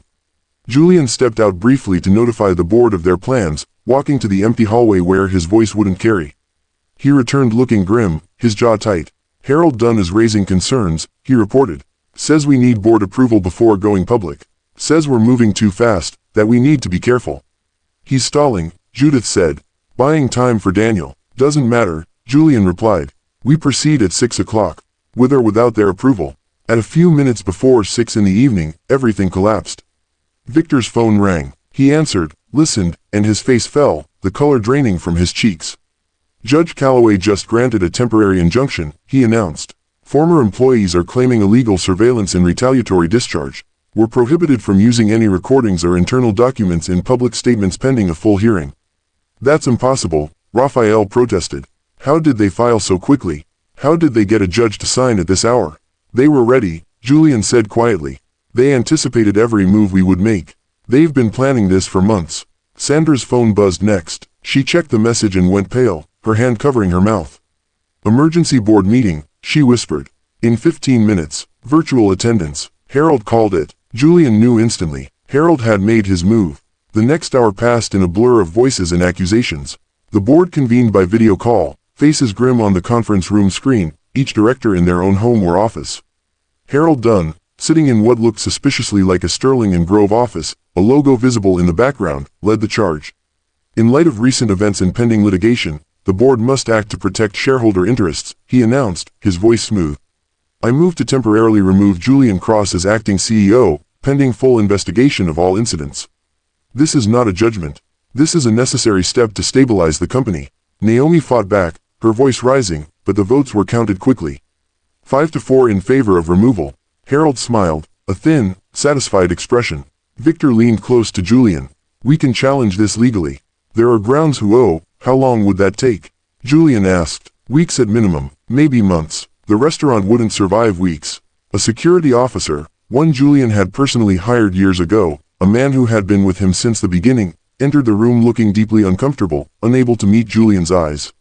Julian stepped out briefly to notify the board of their plans, walking to the empty hallway where his voice wouldn't carry. He returned looking grim, his jaw tight. Harold Dunn is raising concerns, he reported. Says we need board approval before going public. Says we're moving too fast, that we need to be careful. He's stalling, Judith said. Buying time for Daniel. Doesn't matter, Julian replied. We proceed at 6 o'clock. With or without their approval. At a few minutes before 6 in the evening, everything collapsed. Victor's phone rang. He answered, listened, and his face fell, the color draining from his cheeks. Judge Calloway just granted a temporary injunction, he announced. Former employees are claiming illegal surveillance and retaliatory discharge. We're prohibited from using any recordings or internal documents in public statements pending a full hearing. That's impossible, Raphael protested. How did they file so quickly? How did they get a judge to sign at this hour? They were ready, Julian said quietly. They anticipated every move we would make. They've been planning this for months. Sandra's phone buzzed next. She checked the message and went pale, her hand covering her mouth. Emergency board meeting, she whispered. In 15 minutes, virtual attendance. Harold called it. Julian knew instantly. Harold had made his move. The next hour passed in a blur of voices and accusations. The board convened by video call, faces grim on the conference room screen, each director in their own home or office. Harold Dunn, sitting in what looked suspiciously like a Sterling and Grove office, a logo visible in the background, led the charge. In light of recent events and pending litigation, the board must act to protect shareholder interests, he announced, his voice smooth. I move to temporarily remove Julian Cross as acting CEO, pending full investigation of all incidents. This is not a judgment. This is a necessary step to stabilize the company. Naomi fought back, her voice rising, but the votes were counted quickly. 5-4 in favor of removal. Harold smiled, a thin, satisfied expression. Victor leaned close to Julian. We can challenge this legally. There are grounds who owe. How long would that take? Julian asked. Weeks at minimum, maybe months. The restaurant wouldn't survive weeks. A security officer, one Julian had personally hired years ago, a man who had been with him since the beginning, entered the room looking deeply uncomfortable, unable to meet Julian's eyes.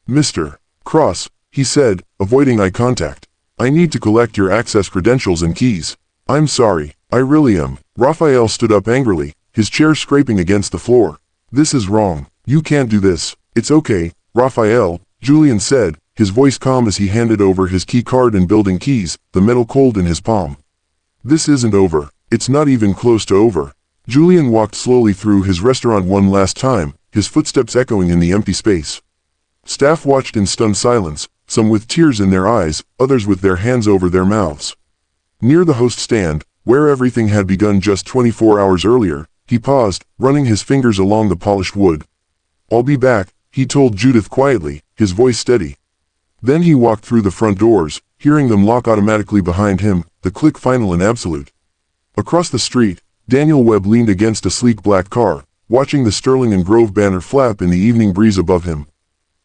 Mr. Cross, he said, avoiding eye contact. I need to collect your access credentials and keys. I'm sorry, I really am. Raphael stood up angrily, his chair scraping against the floor. This is wrong. You can't do this. It's okay, Raphael, Julian said, his voice calm as he handed over his key card and building keys, the metal cold in his palm. This isn't over. It's not even close to over. Julian walked slowly through his restaurant one last time, his footsteps echoing in the empty space. Staff watched in stunned silence, some with tears in their eyes, others with their hands over their mouths. Near the host stand, where everything had begun just 24 hours earlier, he paused, running his fingers along the polished wood. I'll be back, he told Judith quietly, his voice steady. Then he walked through the front doors, hearing them lock automatically behind him, the click final and absolute. Across the street, Daniel Webb leaned against a sleek black car, watching the Sterling and Grove banner flap in the evening breeze above him.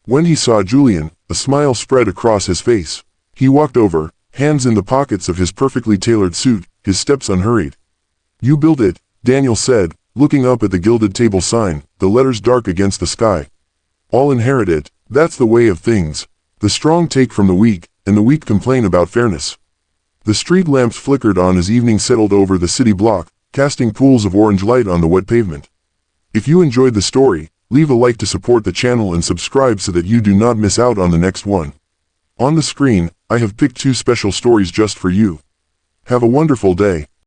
When he saw Julian, a smile spread across his face. He walked over, hands in the pockets of his perfectly tailored suit, his steps unhurried. You built it, Daniel said, looking up at the gilded table sign, the letters dark against the sky. All inherit it, that's the way of things. The strong take from the weak, and the weak complain about fairness. The street lamps flickered on as evening settled over the city block, casting pools of orange light on the wet pavement. If you enjoyed the story, leave a like to support the channel and subscribe so that you do not miss out on the next one. On the screen, I have picked 2 special stories just for you. Have a wonderful day.